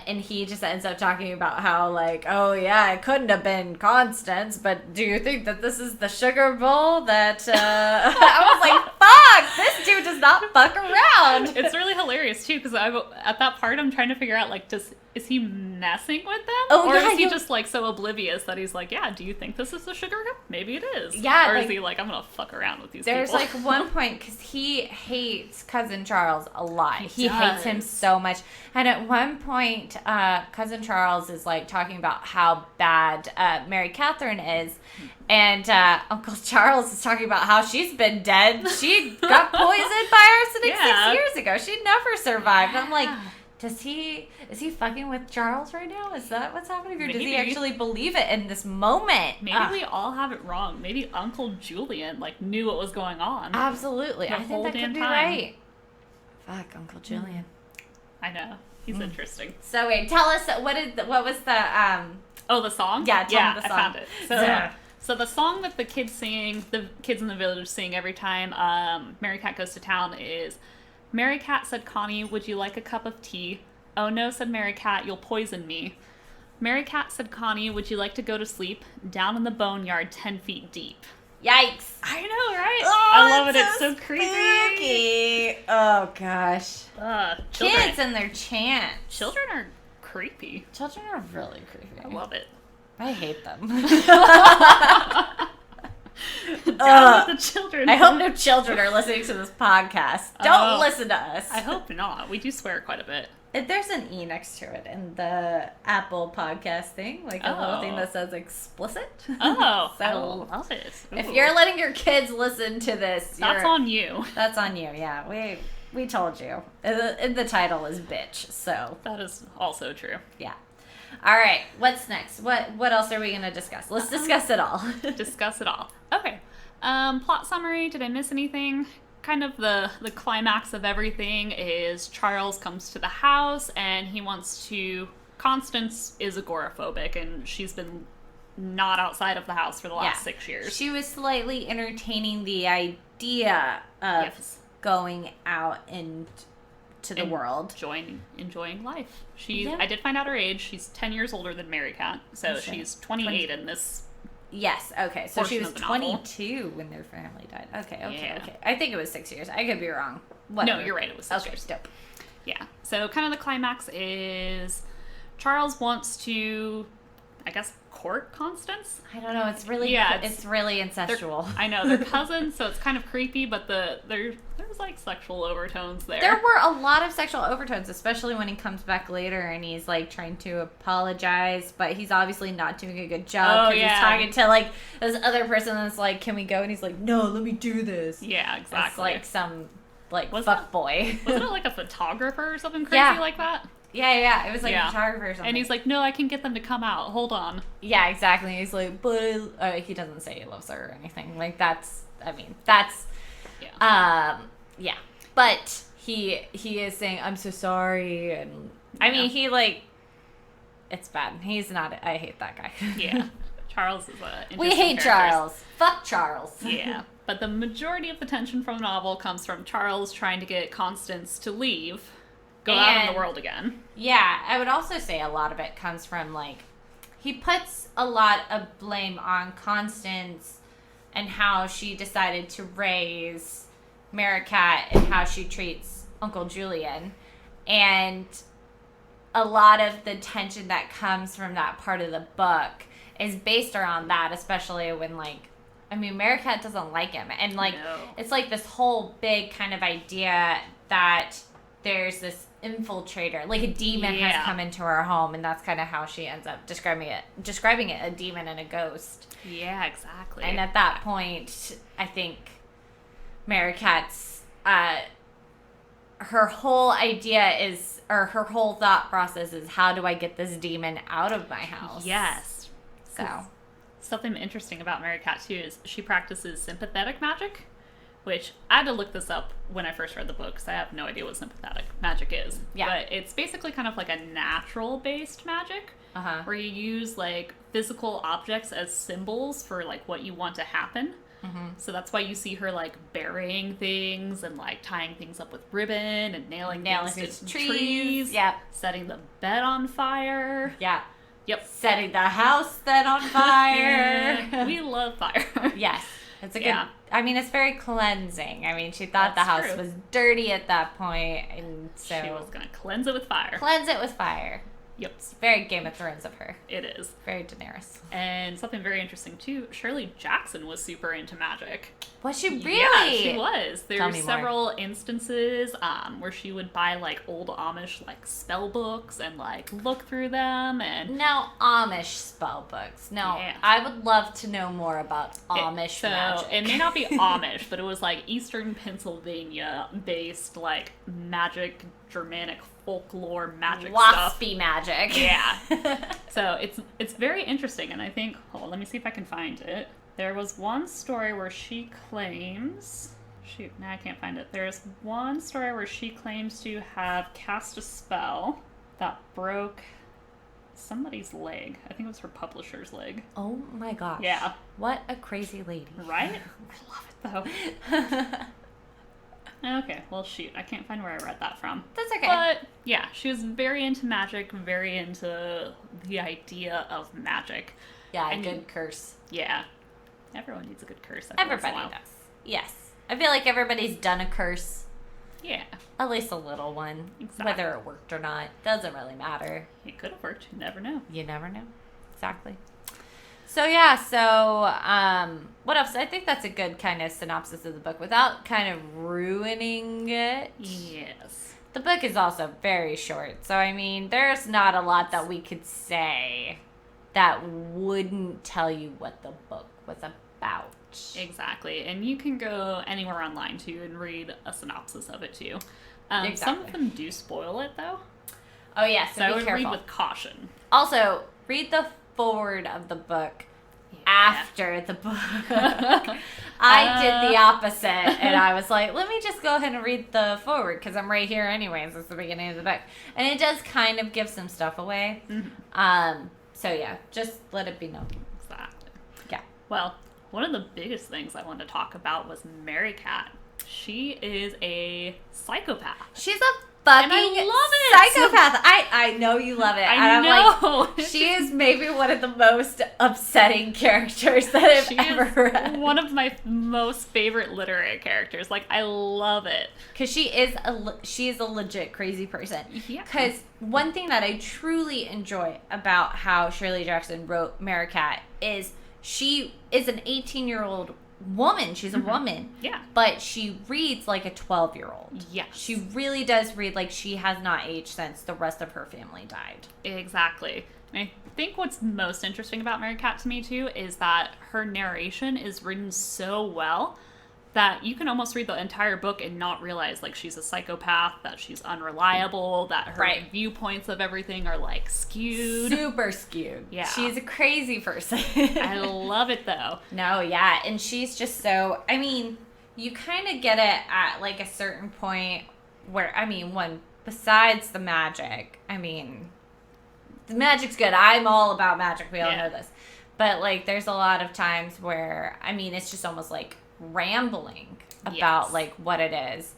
And he just ends up talking about how, like, oh yeah, it couldn't have been Constance, but do you think that this is the sugar bowl that, I was like, fuck, this dude does not fuck around. It's really hilarious too, because at that part I'm trying to figure out, like, is he messing with them? Oh, or yeah, is he just, like, so oblivious that he's like, yeah, do you think this is the sugar cup? Maybe it is. Yeah. Or like, is he like, I'm gonna fuck around with these there's, people? like, one point, because he hates Cousin Charles a lot. He hates him so much. And at one point, Cousin Charles is, like, talking about how bad Mary Catherine is. And Uncle Charles is talking about how she's been dead. She got poisoned by arsenic 6 years ago. She never survived. I'm like, is he fucking with Charles right now? Is that what's happening? Or does he actually believe it in this moment? Maybe we all have it wrong. Maybe Uncle Julian, like, knew what was going on. Absolutely. I think that could be right. Fuck, Uncle Julian. I know. He's interesting. So wait, tell us, what was the, Oh, the song? Yeah, tell me the song. I found it. So the song that the kids in the village sing every time Merricat goes to town is, Merricat, said Connie, would you like a cup of tea? Oh no, said Merricat, you'll poison me. Merricat, said Connie, would you like to go to sleep? Down in the boneyard 10 feet deep. Yikes. I know, right? Oh, I love it. It's so creepy. Spooky. Oh, gosh. Children. Kids and their chants. Children are creepy. Children are really creepy. I love it. I hate them. Down with the children. I hope no children are listening to this podcast. Don't listen to us. I hope not. We do swear quite a bit. There's an E next to it in the Apple podcast thing, like a little thing that says explicit. Oh, so I love it. Ooh. If you're letting your kids listen to this, that's on you. That's on you. Yeah, we told you. The title is bitch, so that is also true. Yeah. All right. What's next? What else are we gonna discuss? Let's discuss it all. Discuss it all. Okay. Plot summary. Did I miss anything? Kind of the climax of everything is Charles comes to the house and he wants to... Constance is agoraphobic and she's been not outside of the house for the last 6 years. She was slightly entertaining the idea of going out into the world. Enjoying life. I did find out her age. She's 10 years older than Merricat, so she's 28 in this. Yes, okay. So she was 22 when their family died. Okay. I think it was 6 years. I could be wrong. Whatever. No, you're right. It was 6 years. Dope. Yeah. So kind of the climax is Charles wants to, I guess, court Constance. I don't know. It's really incestual. I know they're cousins, so it's kind of creepy. But there's like sexual overtones there. There were a lot of sexual overtones, especially when he comes back later and he's like trying to apologize, but he's obviously not doing a good job because he's talking to like this other person that's like, "Can we go?" And he's like, "No, let me do this." Yeah, exactly. It's like some fuck boy. Wasn't it like a photographer or something crazy like that? Yeah. It was like a photographer or something. And he's like, "No, I can get them to come out. Hold on." Yeah, exactly. He's like, but he doesn't say he loves her or anything. Like yeah. But he is saying, "I'm so sorry," and I mean, he like, it's bad. He's not. I hate that guy. Yeah, Charles is a. We hate Charles. Fuck Charles. Yeah, but the majority of the tension from the novel comes from Charles trying to get Constance to leave. Go out in the world again. Yeah, I would also say a lot of it comes from, like, he puts a lot of blame on Constance and how she decided to raise Merricat and how she treats Uncle Julian. And a lot of the tension that comes from that part of the book is based around that, especially when, like, I mean, Merricat doesn't like him. And, like, it's like this whole big kind of idea that there's this infiltrator, like a demon has come into her home, and that's kind of how she ends up describing it, a demon and a ghost. Yeah, exactly. And at that point, I think Merricat's, her whole idea is, or her whole thought process is, how do I get this demon out of my house? Yes. So. Something interesting about Merricat, too, is she practices sympathetic magic, which I had to look this up when I first read the book, because I have no idea what sympathetic magic is. Yeah. But it's basically kind of like a natural-based magic, where you use, like, physical objects as symbols for, like, what you want to happen. Mm-hmm. So that's why you see her, like, burying things and, like, tying things up with ribbon and nailing things to trees. Yeah. Setting the bed on fire. Yeah. Yep. Setting the house then on fire. We love fire. Yes. It's a good... I mean, it's very cleansing. I mean, she thought the house was dirty at that point, and so... She was going to cleanse it with fire. Cleanse it with fire. Yep. It's very Game of Thrones of her. It is. Very Daenerys. And something very interesting, too, Shirley Jackson was super into magic. Was she really? Yeah, she was. There were several instances where she would buy, like, old Amish, like, spell books and, like, look through them. And now, Amish spell books. No, I would love to know more about Amish magic. It may not be Amish, but it was, like, Eastern Pennsylvania-based, like, magic, Germanic folklore magic stuff. Waspy magic. Yeah. So it's very interesting, and I think, hold on, let me see if I can find it. There was one story where she claims... Shoot, now I can't find it. There's one story where she claims to have cast a spell that broke somebody's leg. I think it was her publisher's leg. Oh my gosh. Yeah. What a crazy lady. Right? I love it, though. Okay, well, shoot. I can't find where I read that from. That's okay. But, yeah, she was very into magic, very into the idea of magic. Yeah, a good curse. Yeah. Everyone needs a good curse. Everybody does. Yes. I feel like everybody's done a curse. Yeah. At least a little one. Exactly. Whether it worked or not. Doesn't really matter. It could have worked. You never know. You never know. Exactly. So, yeah. So, what else? I think that's a good kind of synopsis of the book without kind of ruining it. Yes. The book is also very short. So, I mean, there's not a lot that we could say that wouldn't tell you what the book was about. Exactly. And you can go anywhere online, too, and read a synopsis of it, too. Exactly. Some of them do spoil it, though. Oh, yeah. So I would careful. read with caution. Also, read the forward of the book after the book. I did the opposite, and I was like, let me just go ahead and read the forward, because I'm right here anyways. It's the beginning of the book. And it does kind of give some stuff away. Mm-hmm. So, yeah, just let it be known. Well, one of the biggest things I wanted to talk about was Merricat. She is a psychopath. She's a fucking psychopath. I know you love it. I know. Like, she is maybe one of the most upsetting characters that I've ever read. One of my most favorite literary characters. Like, I love it. Because she is a legit crazy person. Yeah. Because one thing that I truly enjoy about how Shirley Jackson wrote Merricat is she is an 18-year-old woman. She's a woman. Yeah. But she reads like a 12-year-old. Yes. She really does read like she has not aged since the rest of her family died. Exactly. And I think what's most interesting about Merricat to me, too, is that her narration is written so well that you can almost read the entire book and not realize, like, she's a psychopath, that she's unreliable, that her viewpoints of everything are, like, skewed. Super skewed. Yeah. She's a crazy person. I love it, though. No, yeah. And she's just so, I mean, you kind of get it at, like, a certain point where, I mean, besides the magic, I mean, the magic's good. I'm all about magic. We all know this. But, like, there's a lot of times where, I mean, it's just almost, like, rambling about like what it is.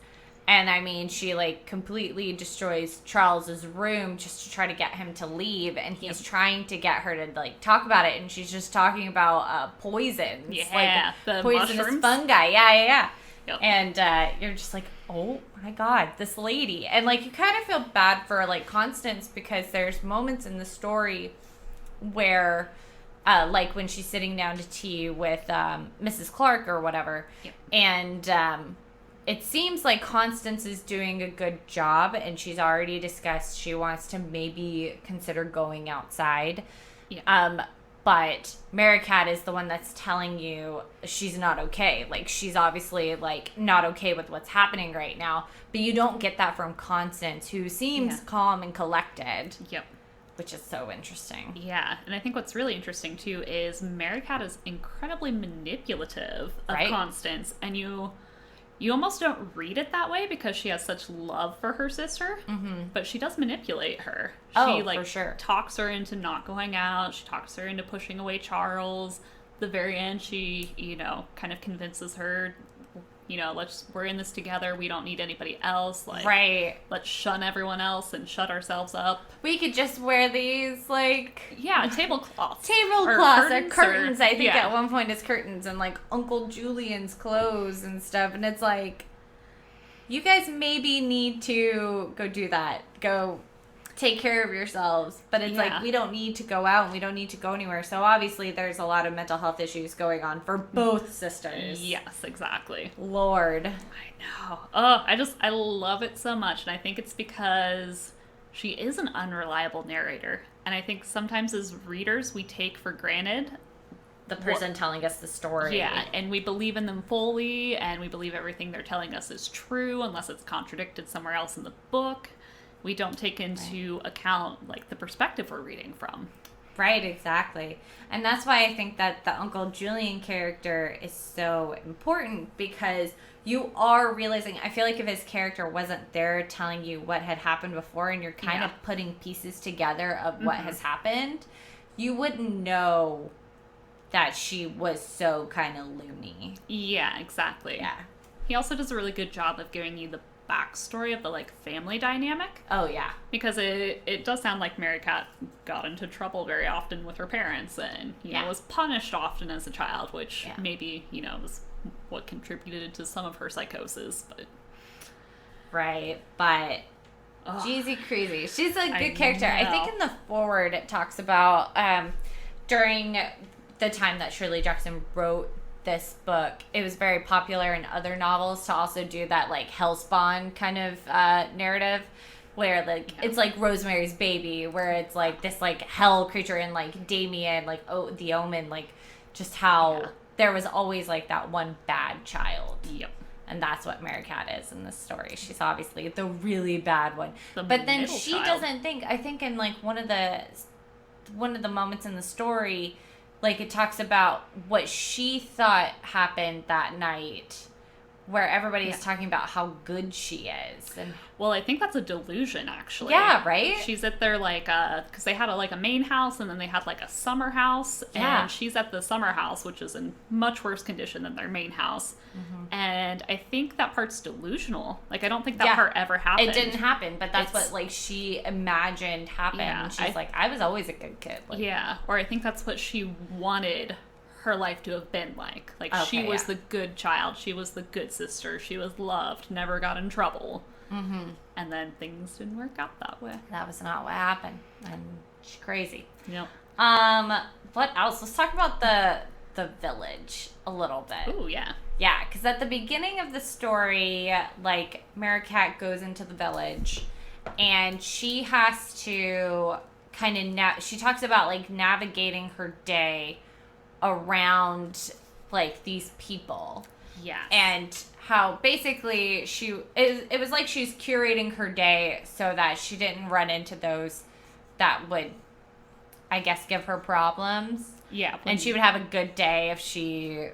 And I mean, she like completely destroys Charles's room just to try to get him to leave, and he's trying to get her to like talk about it, and she's just talking about poisons, like the poisonous mushrooms. fungi. Yeah. Yep. And you're just like, oh my god, this lady. And like you kind of feel bad for like Constance, because there's moments in the story where like when she's sitting down to tea with Mrs. Clark or whatever, and it seems like Constance is doing a good job, and she's already discussed she wants to maybe consider going outside. But Merricat is the one that's telling you she's not okay. Like, she's obviously, like, not okay with what's happening right now. But you don't get that from Constance, who seems calm and collected. Yep. Which is so interesting. Yeah, and I think what's really interesting, too, is Merricat is incredibly manipulative of Constance, and you almost don't read it that way because she has such love for her sister, but she does manipulate her. She, for sure. talks her into not going out, she talks her into pushing away Charles. At the very end, she, kind of convinces her, we're in this together. We don't need anybody else. Like, let's shun everyone else and shut ourselves up. We could just wear these, like... Yeah, tablecloths. Tablecloths or curtains. I think at one point it's curtains, and, like, Uncle Julian's clothes and stuff. And it's like, you guys maybe need to go do that. Go take care of yourselves. But it's like, we don't need to go out and we don't need to go anywhere. So obviously there's a lot of mental health issues going on for both sisters. Yes, exactly. Lord. I know. Oh, I love it so much. And I think it's because she is an unreliable narrator. And I think sometimes as readers, we take for granted the person telling us the story. Yeah, and we believe in them fully, and we believe everything they're telling us is true unless it's contradicted somewhere else in the book. We don't take into account, like, the perspective we're reading from. Right, exactly. And that's why I think that the Uncle Julian character is so important, because you are realizing, I feel like if his character wasn't there telling you what had happened before, and you're kind of putting pieces together of what has happened, you wouldn't know that she was so kind of loony. Yeah, exactly. Yeah. He also does a really good job of giving you the backstory of the, like, family dynamic. Oh, yeah. Because it does sound like Merricat got into trouble very often with her parents, and, was punished often as a child, which maybe, was what contributed to some of her psychosis, but... Right, but... Jeezy crazy. She's a good character. I think in the foreword it talks about, during the time that Shirley Jackson wrote this book, it was very popular in other novels to also do that, like, hellspawn kind of narrative, where, like, it's like Rosemary's Baby, where it's like this, like, hell creature, and, like, Damien, like, the Omen, like, just how there was always, like, that one bad child. Yep. And that's what Merricat is in this story. She's obviously the really bad one. But then she doesn't think, I think in, like, one of the moments in the story, like, it talks about what she thought happened that night where everybody is talking about how good she is. And well, I think that's a delusion, actually. yeah, right? She's at their, like, because they had a main house, and then they had, like, a summer house. Yeah. And she's at the summer house, which is in much worse condition than their main house. Mm-hmm. And I think that part's delusional. Like, I don't think that part ever happened. It didn't happen, but that's what, like, she imagined happened. Yeah, She's like, I was always a good kid. Like, yeah, or I think that's what she wanted her life to have been like. Like, okay, she was the good child. She was the good sister. She was loved, never got in trouble. Mm-hmm. And then things didn't work out that way. That was not what happened. And she's crazy. Yep. What else? Let's talk about the village a little bit. Ooh, yeah. Yeah, because at the beginning of the story, like, Merricat goes into the village, and she has to kind of she talks about, like, navigating her day around, like, these people. Yeah. And how basically it was like she's curating her day so that she didn't run into those that would, I guess, give her problems. Yeah. And she would have a good day if she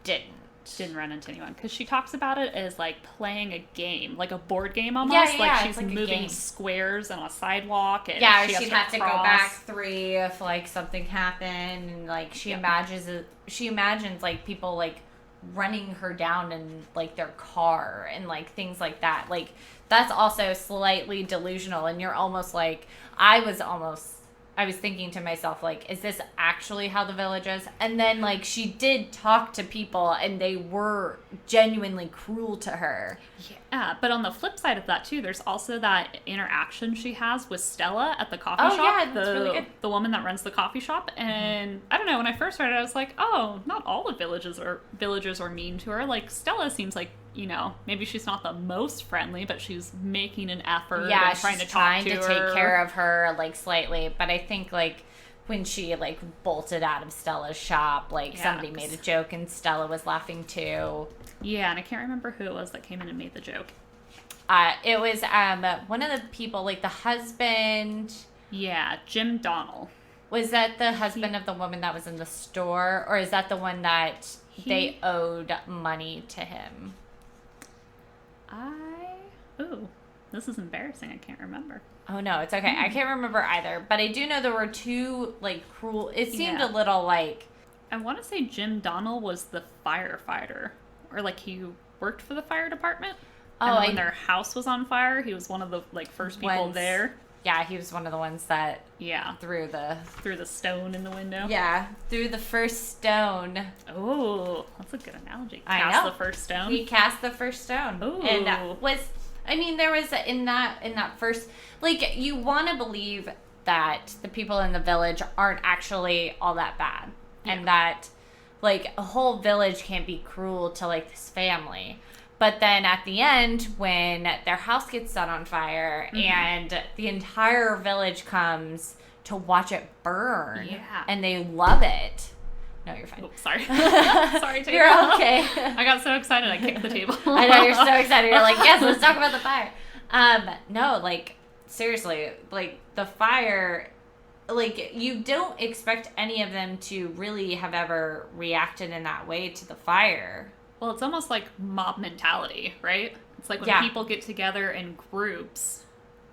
didn't run into anyone. Because she talks about it as, like, playing a game, like a board game almost. Yeah, like, she's like moving squares on a sidewalk. And yeah, she'd have to go back 3 if, like, something happened. And, like, she imagines, like, people, like, running her down in, like, their car and, like, things like that. Like, that's also slightly delusional. And you're almost like, I was thinking to myself, like, is this actually how the village is? And then, like, she did talk to people, and they were genuinely cruel to her. Yeah, but on the flip side of that, too, there's also that interaction she has with Stella at the coffee shop. Oh, yeah, that's really good. The woman that runs the coffee shop. And, I don't know, when I first started, I was like, oh, not all the villagers are mean to her. Like, Stella seems like, you know, maybe she's not the most friendly, but she's making an effort. Yeah, and trying to take care of her, like, slightly. But I think, like, when she, like, bolted out of Stella's shop, like, somebody made a joke and Stella was laughing too. Yeah, and I can't remember who it was that came in and made the joke. It was one of the people, like, the husband. Yeah, Jim Donnell. Was that the husband of the woman that was in the store? Or is that the one that they owed money to him? Ooh, this is embarrassing. I can't remember. Oh, no, it's okay. I can't remember either. But I do know there were 2, like, cruel... It seemed a little, like... I want to say Jim Donnell was the firefighter. Or, like, he worked for the fire department. And when their house was on fire, he was one of the, like, first people there. Yeah, he was one of the ones that... Yeah. Threw the stone in the window. Yeah, threw the first stone. Oh, that's a good analogy. I know. Cast the first stone. He cast the first stone. Ooh. And that was... I mean, there was in that first... Like, you want to believe that the people in the village aren't actually all that bad. Yeah. And that, like, a whole village can't be cruel to, like, this family. But then at the end, when their house gets set on fire and the entire village comes to watch it burn, and they love it. No, you're fine. Oh, sorry. Sorry, table. You're okay. I got so excited I kicked the table. I know, you're so excited. You're like, yes, let's talk about the fire. No, like, seriously, like, the fire, like, you don't expect any of them to really have ever reacted in that way to the fire. Well, it's almost like mob mentality, right? It's like when people get together in groups,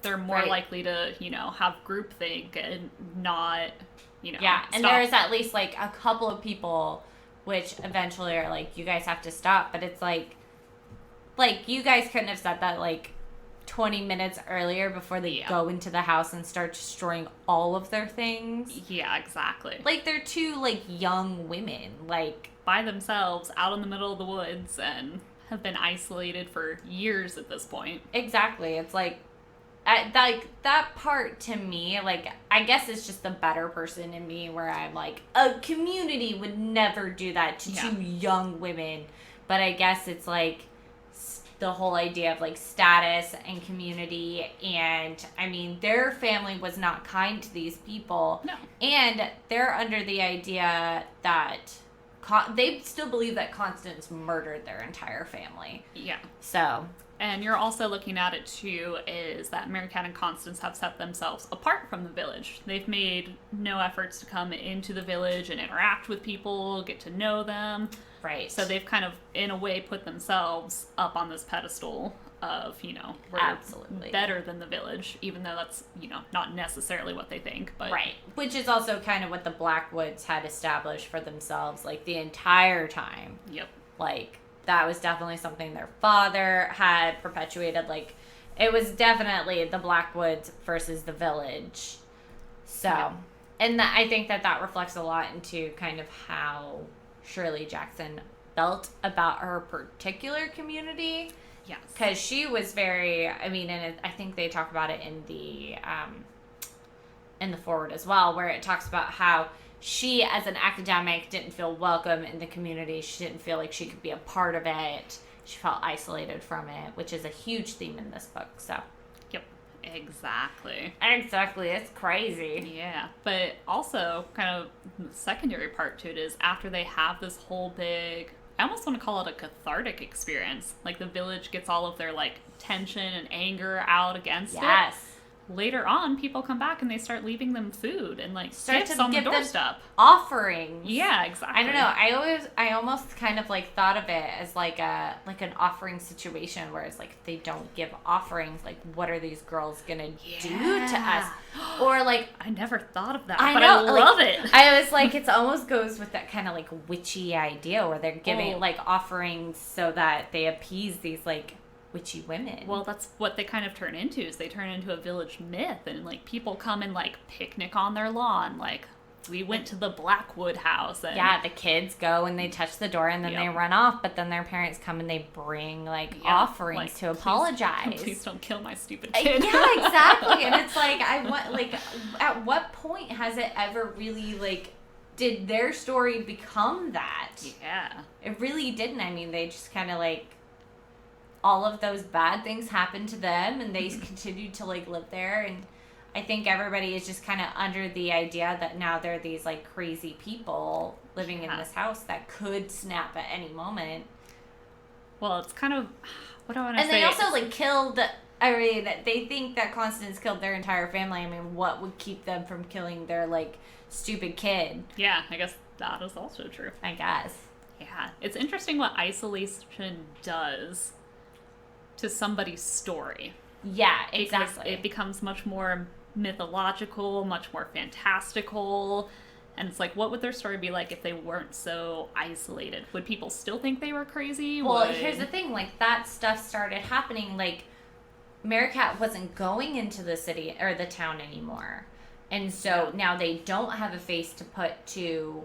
they're more likely to, you know, have groupthink and not, you know, yeah, and stop. there's at least, like, a couple of people which eventually are like, you guys have to stop. But it's like, you guys couldn't have said that, like, 20 minutes earlier before they go into the house and start destroying all of their things. Yeah, exactly. Like, they're 2, like, young women, like... by themselves, out in the middle of the woods, and have been isolated for years at this point. Exactly. It's like... that part, to me, like, I guess it's just the better person in me, where I'm like, a community would never do that to 2 young women. But I guess it's, like... the whole idea of, like, status and community, and, I mean, their family was not kind to these people. No. And they're under the idea that they still believe that Constance murdered their entire family. Yeah. So, And you're also looking at it too, is that Merricat and Constance have set themselves apart from the village. They've made no efforts to come into the village and interact with people, get to know them. Right. So they've kind of, in a way, put themselves up on this pedestal of, we're Absolutely better than the village, even though that's, not necessarily what they think. But right. Which is also kind of what the Blackwoods had established for themselves, like, the entire time. Yep. Like, that was definitely something their father had perpetuated. Like, it was definitely the Blackwoods versus the village. So, yeah. And I think that reflects a lot into kind of how Shirley Jackson felt about her particular community. Yes. Because she was very, and I think they talk about it in the forward as well, where it talks about how she, as an academic, didn't feel welcome in the community. She didn't feel like she could be a part of it. She felt isolated from it, which is a huge theme in this book. So, yep, exactly. It's crazy. Yeah, but also kind of the secondary part to it is after they have this whole big, I almost want to call it a cathartic experience. Like, the village gets all of their, tension and anger out against it. Yes. Later on, people come back and they start leaving them food and start gifts to on the give doorstep. Offerings. Yeah, exactly. I don't know. I almost kind of thought of it as an offering situation where it's if they don't give offerings, what are these girls gonna do to us? Or I never thought of that, I but know, I love it. I was it almost goes with that kind of witchy idea where they're giving offerings so that they appease these witchy women. Well, that's what they kind of turn into, is they turn into a village myth, and people come and picnic on their lawn. We went to the Blackwood house. And yeah, the kids go and they touch the door and then they run off, but then their parents come and they bring offerings to apologize. Please don't kill my stupid kid. Yeah, exactly. And it's at what point has it ever really did their story become that? Yeah. It really didn't. They just kind of all of those bad things happened to them and they continued to live there, and I think everybody is just kind of under the idea that now they're these crazy people living in this house that could snap at any moment. Well, it's kind of, what do I want to say? And they also killed, they think that Constance killed their entire family. What would keep them from killing their stupid kid? Yeah, I guess that is also true. I guess. Yeah, it's interesting what isolation does to somebody's story. Yeah, exactly. Because it becomes much more mythological, much more fantastical, and it's what would their story be like if they weren't so isolated? Would people still think they were crazy? Well, here's the thing, that stuff started happening, Merricat wasn't going into the city or the town anymore, and so now they don't have a face to put to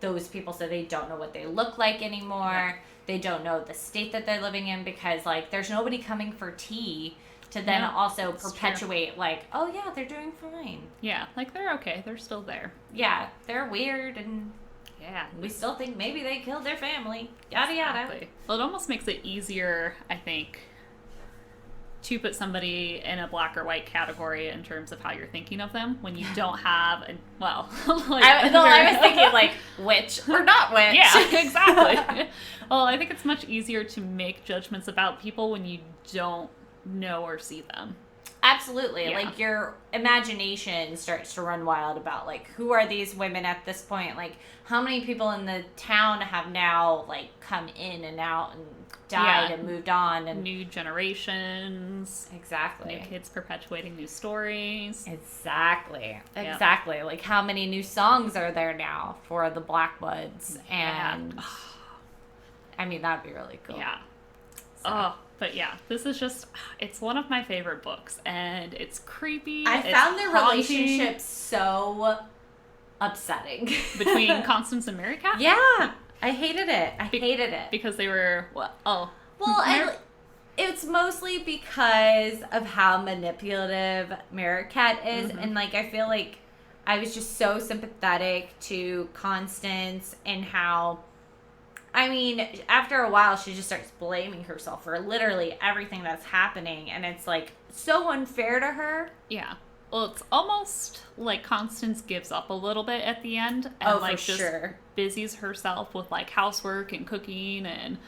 those people, so they don't know what they look like anymore. Yeah. They don't know the state that they're living in because, there's nobody coming for tea to then also perpetuate, oh, yeah, they're doing fine. Yeah, they're okay. They're still there. Yeah, they're weird, and yeah, we still think maybe they killed their family. Yada, exactly. yada. Well, it almost makes it easier, I think, to put somebody in a black or white category in terms of how you're thinking of them when you don't have I was thinking witch or not witch. Yeah, exactly. Well, I think it's much easier to make judgments about people when you don't know or see them. Absolutely. Yeah. Your imagination starts to run wild about who are these women at this point? How many people in the town have now come in and out and died and moved on, and new generations. Exactly. New kids perpetuating new stories. Exactly. How many new songs are there now for the Blackwoods? Yeah. And that'd be really cool. Yeah. So. But yeah, this is just, it's one of my favorite books, and it's creepy. I found their relationship so upsetting. Between Constance and Merricat? Yeah. I hated it. Because they were, it's mostly because of how manipulative Merricat is, and I feel I was just so sympathetic to Constance and how, after a while she just starts blaming herself for literally everything that's happening, and it's so unfair to her. Yeah. Well, it's almost like Constance gives up a little bit at the end and just busies herself with housework and cooking and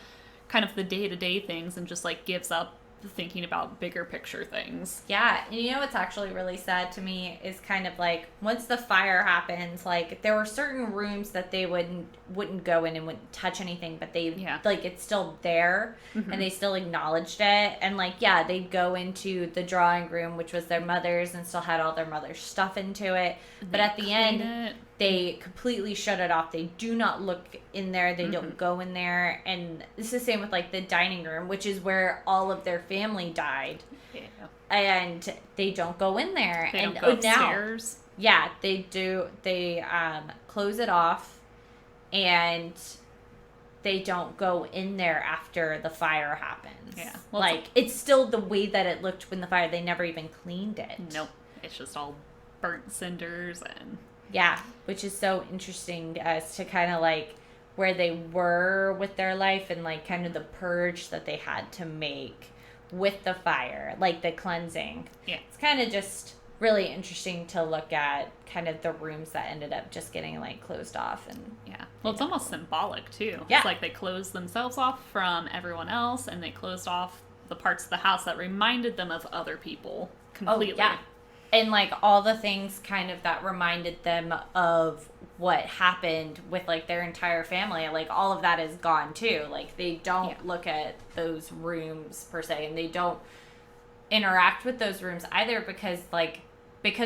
kind of the day-to-day things, and just gives up thinking about bigger picture things. Yeah, and you know what's actually really sad to me is kind of like once the fire happens, like there were certain rooms that they wouldn't go in and wouldn't touch anything, but they like it's still there and they still acknowledged it, and like they'd go into the drawing room, which was their mother's, and still had all their mother's stuff into it, but at the end they completely shut it off. They do not look in there. They don't go in there. And it's the same with like the dining room, which is where all of their family died. Yeah. And they don't go in there. They don't go upstairs. Yeah, they do. They close it off, and they don't go in there after the fire happens. Yeah. Well, like it's still the way that it looked when the fire. They never even cleaned it. Nope. It's just all burnt cinders and... Yeah, which is so interesting as to kind of like where they were with their life and like kind of the purge that they had to make with the fire, like the cleansing. Yeah. It's kind of just really interesting to look at kind of the rooms that ended up just getting like closed off. And yeah. Well, it's almost symbolic too. Yeah. It's like they closed themselves off from everyone else and they closed off the parts of the house that reminded them of other people completely. Oh, yeah. And, like, all the things kind of that reminded them of what happened with, like, their entire family. Like, all of that is gone, too. Like, they don't look at those rooms, per se. And they don't interact with those rooms either because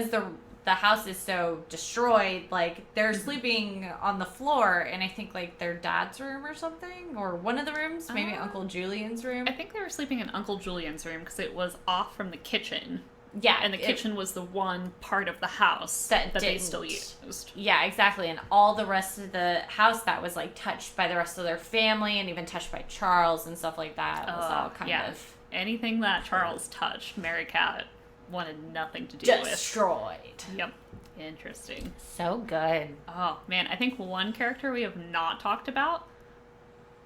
the house is so destroyed. Like, they're sleeping on the floor in, I think, like, their dad's room or something. Or one of the rooms. Maybe Uncle Julian's room. I think they were sleeping in Uncle Julian's room because it was off from the kitchen. Yeah. And the kitchen was the one part of the house that they still used. Yeah, exactly. And all the rest of the house that was, like, touched by the rest of their family and even touched by Charles and stuff like that was all kind of... Anything that Charles touched, Merricat wanted nothing to do with. Destroyed. Yep. Interesting. So good. Oh, man. I think one character we have not talked about,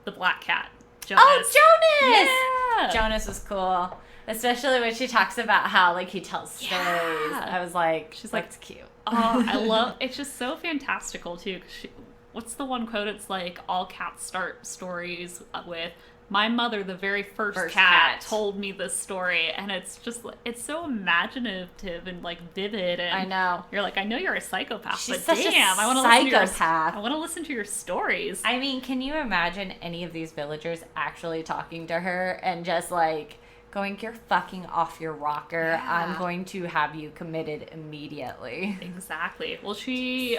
the black cat. Jonas. Oh, Jonas! Yeah! Jonas was cool. Especially when she talks about how, like, he tells stories. I was like, she's like, it's cute. Oh, I love, it's just so fantastical, too. What's the one quote? It's like, all cats start stories with, my mother, the very first cat, told me this story. And it's just, it's so imaginative and, like, vivid. And I know. You're like, I know you're a psychopath, She's but such damn, I want to listen to your stories. I mean, can you imagine any of these villagers actually talking to her and just, like... going, you're fucking off your rocker. Yeah. I'm going to have you committed immediately. Exactly. Well, she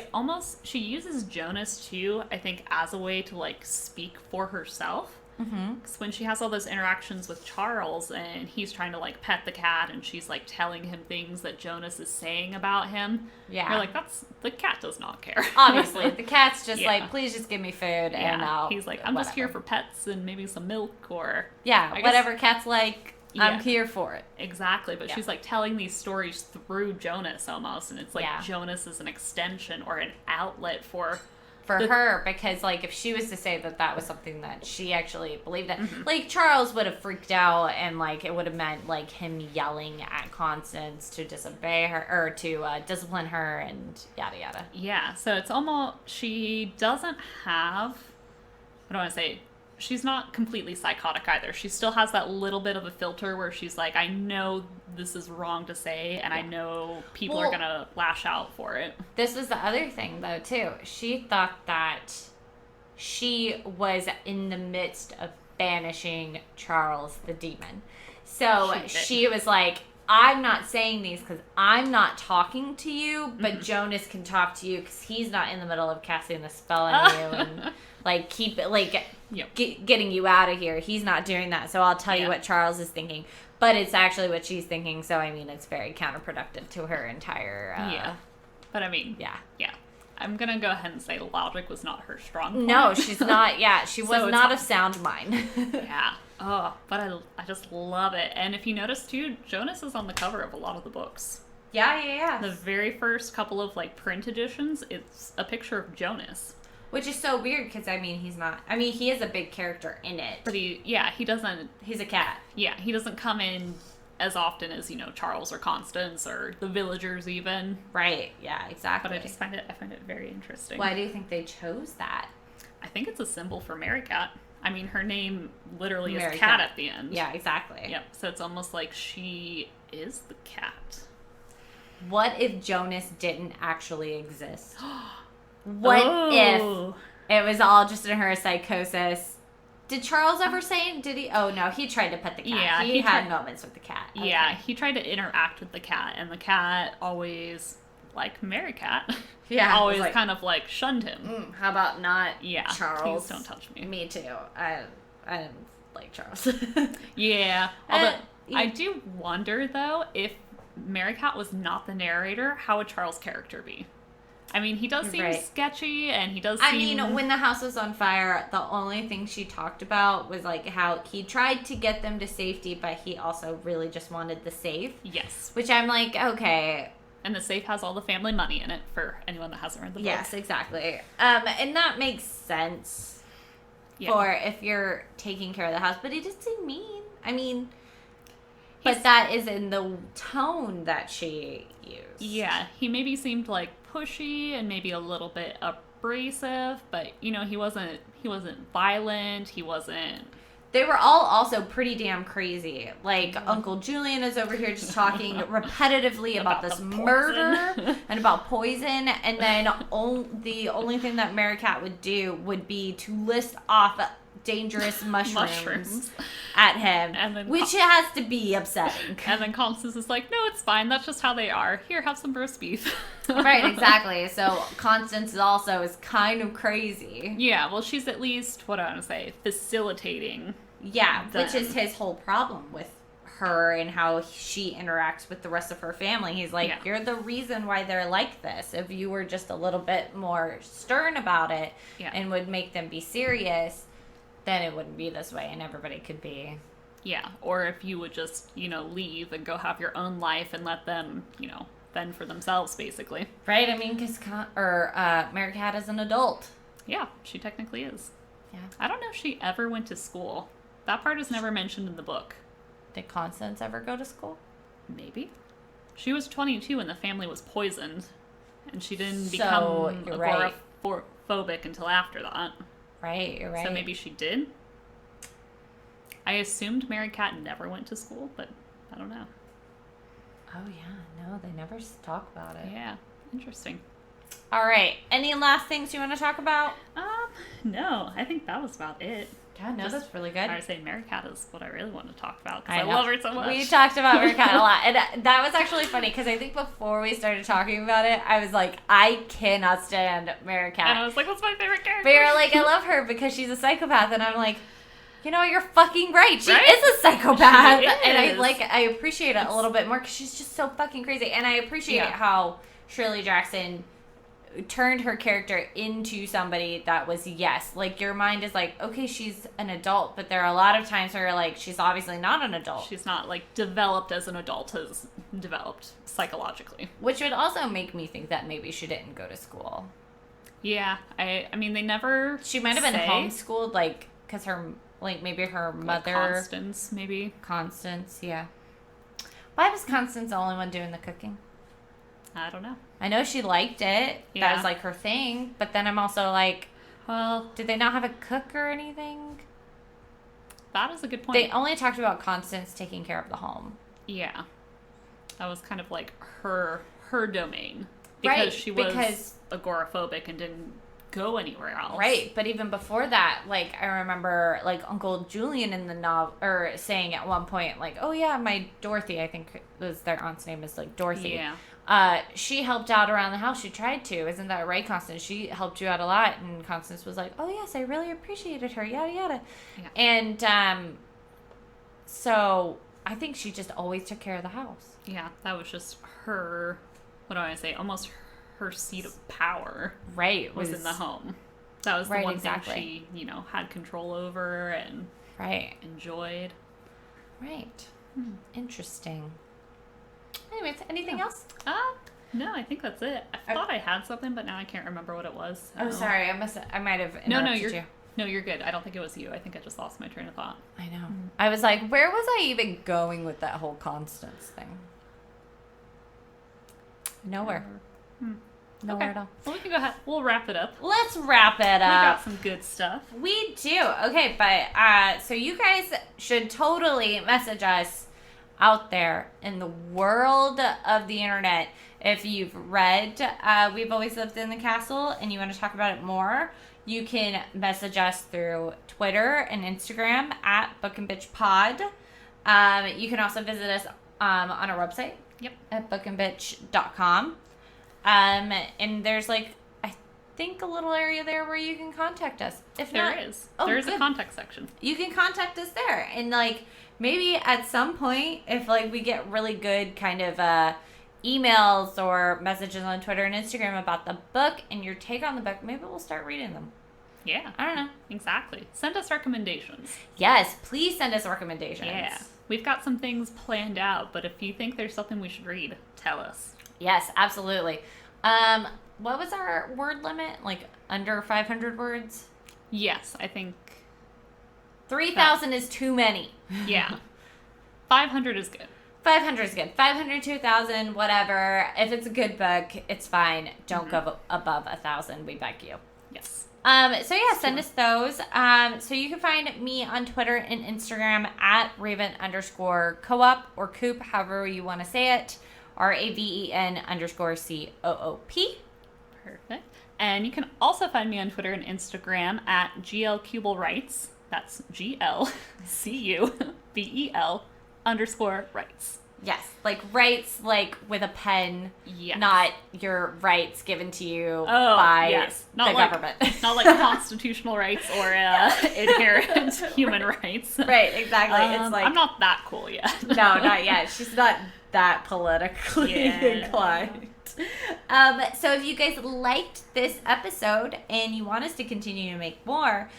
uses Jonas too, I think, as a way to like speak for herself. Because when she has all those interactions with Charles and he's trying to like pet the cat and she's like telling him things that Jonas is saying about him. Yeah. You're like, the cat does not care. Obviously. The cat's just like, please just give me food and I'll... He's like, I'm just here for pets and maybe some milk or... Yeah, whatever cat's like... I'm here for it. Exactly, but she's like telling these stories through Jonas almost, and it's like Jonas is an extension or an outlet for her, because like if she was to say that was something that she actually believed in, like Charles would have freaked out, and like it would have meant like him yelling at Constance to disobey her or to discipline her and yada yada. Yeah, so it's almost she doesn't have. I don't want to say. She's not completely psychotic either. She still has that little bit of a filter where she's like, I know this is wrong to say, and I know people are going to lash out for it. This was the other thing, though, too. She thought that she was in the midst of banishing Charles the demon. So she was like, I'm not saying these because I'm not talking to you, but Jonas can talk to you because he's not in the middle of casting a spell on you and like keep it like getting you out of here. He's not doing that. So I'll tell you what Charles is thinking, but it's actually what she's thinking. So I mean, it's very counterproductive to her entire. But I mean, yeah. I'm gonna go ahead and say logic was not her strong point. No, she's not. Yeah, she was not a sound mind. Yeah. Oh, but I just love it. And if you notice too, Jonas is on the cover of a lot of the books. Yeah. The very first couple of like print editions, it's a picture of Jonas. Which is so weird because I mean he's not. I mean he is a big character in it. But he doesn't. He's a cat. Yeah, he doesn't come in as often as Charles or Constance or the villagers even. Right. Yeah. Exactly. But I find it very interesting. Why do you think they chose that? I think it's a symbol for Merricat. I mean, her name literally is Merricat. Cat at the end. Yeah, exactly. Yep. So it's almost like she is the cat. What if Jonas didn't actually exist? What if it was all just in her psychosis? Did Charles ever say? Did he? Oh no, he tried to pet the cat. Yeah, he had moments with the cat. Okay. Yeah, he tried to interact with the cat, and the cat always, like Merricat, always like, kind of like shunned him. How about not? Yeah, Charles. Please don't touch me. Me too. I didn't like Charles. Yeah, although I do wonder though if Merricat was not the narrator, how would Charles' character be? I mean, he does seem sketchy, and he does seem... I mean, when the house was on fire, the only thing she talked about was, like, how he tried to get them to safety, but he also really just wanted the safe. Yes. Which I'm like, okay. And the safe has all the family money in it, for anyone that hasn't read the book. Yes, exactly. And that makes sense for if you're taking care of the house. But he did seem mean. I mean... But that is in the tone that she used. Yeah, he maybe seemed like pushy and maybe a little bit abrasive, but he wasn't violent, he wasn't... They were all also pretty damn crazy. Like, Uncle Julian is over here just talking repetitively about this murder and about poison, and then the only thing that Merricat would do would be to list off dangerous mushrooms at him, and then which has to be upsetting. And then Constance is like, no, it's fine. That's just how they are. Here, have some roast beef. Right, exactly. So Constance is kind of crazy. Yeah, well, she's at least, what do I want to say, facilitating. Yeah, which is his whole problem with her and how she interacts with the rest of her family. He's like, you're the reason why they're like this. If you were just a little bit more stern about it and would make them be serious, then it wouldn't be this way and everybody could be. Yeah, or if you would just, leave and go have your own life and let them, fend for themselves, basically. Right, I mean, because Merricat is an adult. Yeah, she technically is. Yeah. I don't know if she ever went to school. That part is never mentioned in the book. Did Constance ever go to school? Maybe. She was 22 when the family was poisoned, and she didn't become agoraphobic until after that. Right, you're right. So maybe she did. I assumed Merricat never went to school, but I don't know. Oh, yeah. No, they never talk about it. Yeah. Interesting. All right. Any last things you want to talk about? No. I think that was about it. Yeah, no, that's really good. I would say Merricat is what I really want to talk about, because I love her so much. We talked about Merricat a lot, and that was actually funny, because I think before we started talking about it, I was like, I cannot stand Merricat. And I was like, what's my favorite character? But you're like, I love her because she's a psychopath, and I'm like, you're fucking right. She is a psychopath. She is. And I appreciate it a little bit more, because she's just so fucking crazy. And I appreciate how Shirley Jackson turned her character into somebody that was, like, your mind is like, okay, she's an adult, but there are a lot of times where you're like, she's obviously not an adult. She's not, like, developed as an adult, as developed psychologically. Which would also make me think that maybe she didn't go to school. Yeah, I mean, they never She might have been homeschooled, like, because her, like, maybe her mother... Constance, maybe. Constance, yeah. Why was Constance the only one doing the cooking? I don't know. I know she liked it. Yeah. That was, like, her thing. But then I'm also like, well, did they not have a cook or anything? That is a good point. They only talked about Constance taking care of the home. Yeah. That was kind of like her domain. Because she was agoraphobic and didn't go anywhere else. Right. But even before that, like, I remember, like, Uncle Julian in the novel, or saying at one point, like, oh, yeah, my Dorothy, I think was their aunt's name, is, like, Dorothy. Yeah. She helped out around the house. She tried to. Isn't that right, Constance? She helped you out a lot. And Constance was like, oh, yes, I really appreciated her. Yada, yada. Yeah. And so I think she just always took care of the house. Yeah, that was just her, what do I say, almost her seat of power. Right. Was in the home. That was the one thing she, had control over and enjoyed. Right. Interesting. Anyways, anything else? No, I think that's it. I thought I had something, but now I can't remember what it was. Oh, sorry. I might have interrupted you. No, you're good. I don't think it was you. I think I just lost my train of thought. I know. I was like, where was I even going with that whole Constance thing? Nowhere. Nowhere at all. Well, we can go ahead. We'll wrap it up. Let's wrap it up. We got some good stuff. We do. Okay, but so you guys should totally message us out there in the world of the internet. If you've read We've Always Lived in the Castle and you want to talk about it more, you can message us through Twitter and Instagram at Book and Bitch Pod. You can also visit us on our website. Yep. At bookandbitch.com. And there's I think a little area there where you can contact us. If there not, is. There is a contact section. You can contact us there. And maybe at some point, if we get really good kind of emails or messages on Twitter and Instagram about the book and your take on the book, maybe we'll start reading them. Yeah. I don't know. Exactly. Send us recommendations. Yes, please send us recommendations. Yeah. We've got some things planned out, but if you think there's something we should read, tell us. Yes, absolutely. What was our word limit? Under 500 words? Yes, I think 3,000 is too many. Yeah. 500 is good. 500 is good. 500, 2,000, whatever. If it's a good book, it's fine. Don't go above 1,000. We beg you. Yes. So yeah, send us those. So you can find me on Twitter and Instagram at Raven_co-op or Coop, however you want to say it. RAVEN_COOP. Perfect. And you can also find me on Twitter and Instagram at GLCubelWrites. That's GLCUBEL_rights. Yes, rights with a pen, yes. Not your rights given to you by not the government. Not constitutional rights or inherent human rights. Right, exactly. I'm not that cool yet. No, not yet. She's not that politically inclined. So if you guys liked this episode and you want us to continue to make more,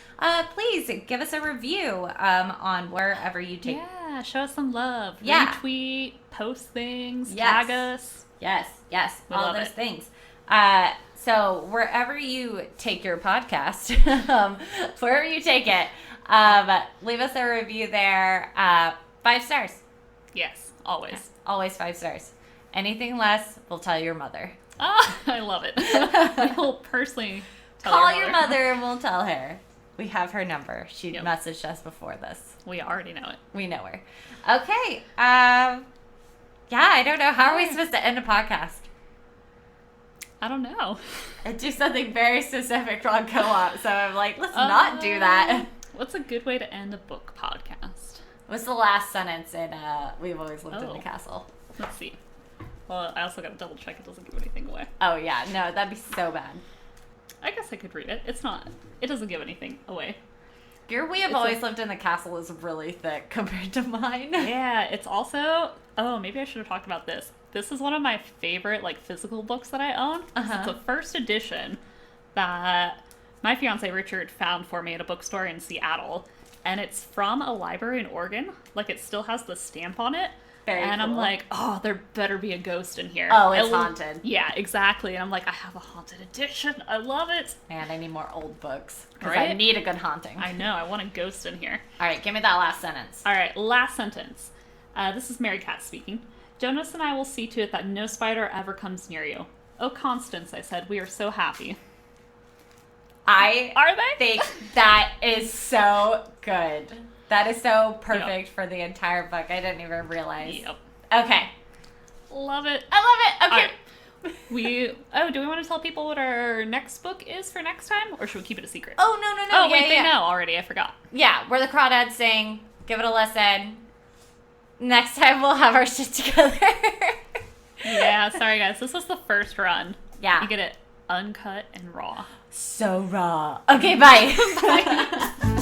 please give us a review on wherever you take. Yeah, show us some love. Yeah. Retweet, post things, Yes. tag us. Yes, We all love those it. things. So wherever you take your podcast, wherever you take it, leave us a review there. 5 stars. Yes, always. Always 5 stars. Anything less, we'll tell your mother. Oh, I love it. We'll personally Call your mother and we'll tell her. We have her number. She messaged us before this. We already know it. We know her. Okay. Yeah, I don't know. How are we supposed to end a podcast? I don't know. Do something very specific on co-op. So I'm let's not do that. What's a good way to end a book podcast? What's the last sentence in We've Always Lived in the Castle? Let's see. Well, I also got to double check it doesn't give anything away. Oh, yeah. No, that'd be so bad. I guess I could read it. It doesn't give anything away. Your We Have Always Lived in the Castle is really thick compared to mine. Yeah, it's also... Oh, maybe I should have talked about this. This is one of my favorite, physical books that I own. It's the first edition that my fiance Richard found for me at a bookstore in Seattle. And it's from a library in Oregon. It still has the stamp on it. Very and cool. I'm like, oh, there better be a ghost in here. Oh, it's haunted. Yeah, exactly. And I'm like, I have a haunted edition. I love it. Man, I need more old books. Because Right? I need a good haunting. I know. I want a ghost in here. All right, give me that last sentence. All right, last sentence. This is Merricat speaking. Jonas and I will see to it that no spider ever comes near you. Oh, Constance, I said, we are so happy. Are they? Think that is so good. That is so perfect for the entire book. I didn't even realize. Yep. Okay. Love it. I love it. Okay. Right. Do we want to tell people what our next book is for next time? Or should we keep it a secret? Oh, no. Oh, wait, they know already. I forgot. Yeah, we're the Crawdads saying, give it a listen. Next time we'll have our shit together. Yeah, sorry guys. This was the first run. Yeah. You get it uncut and raw. So raw. Okay, bye. Bye.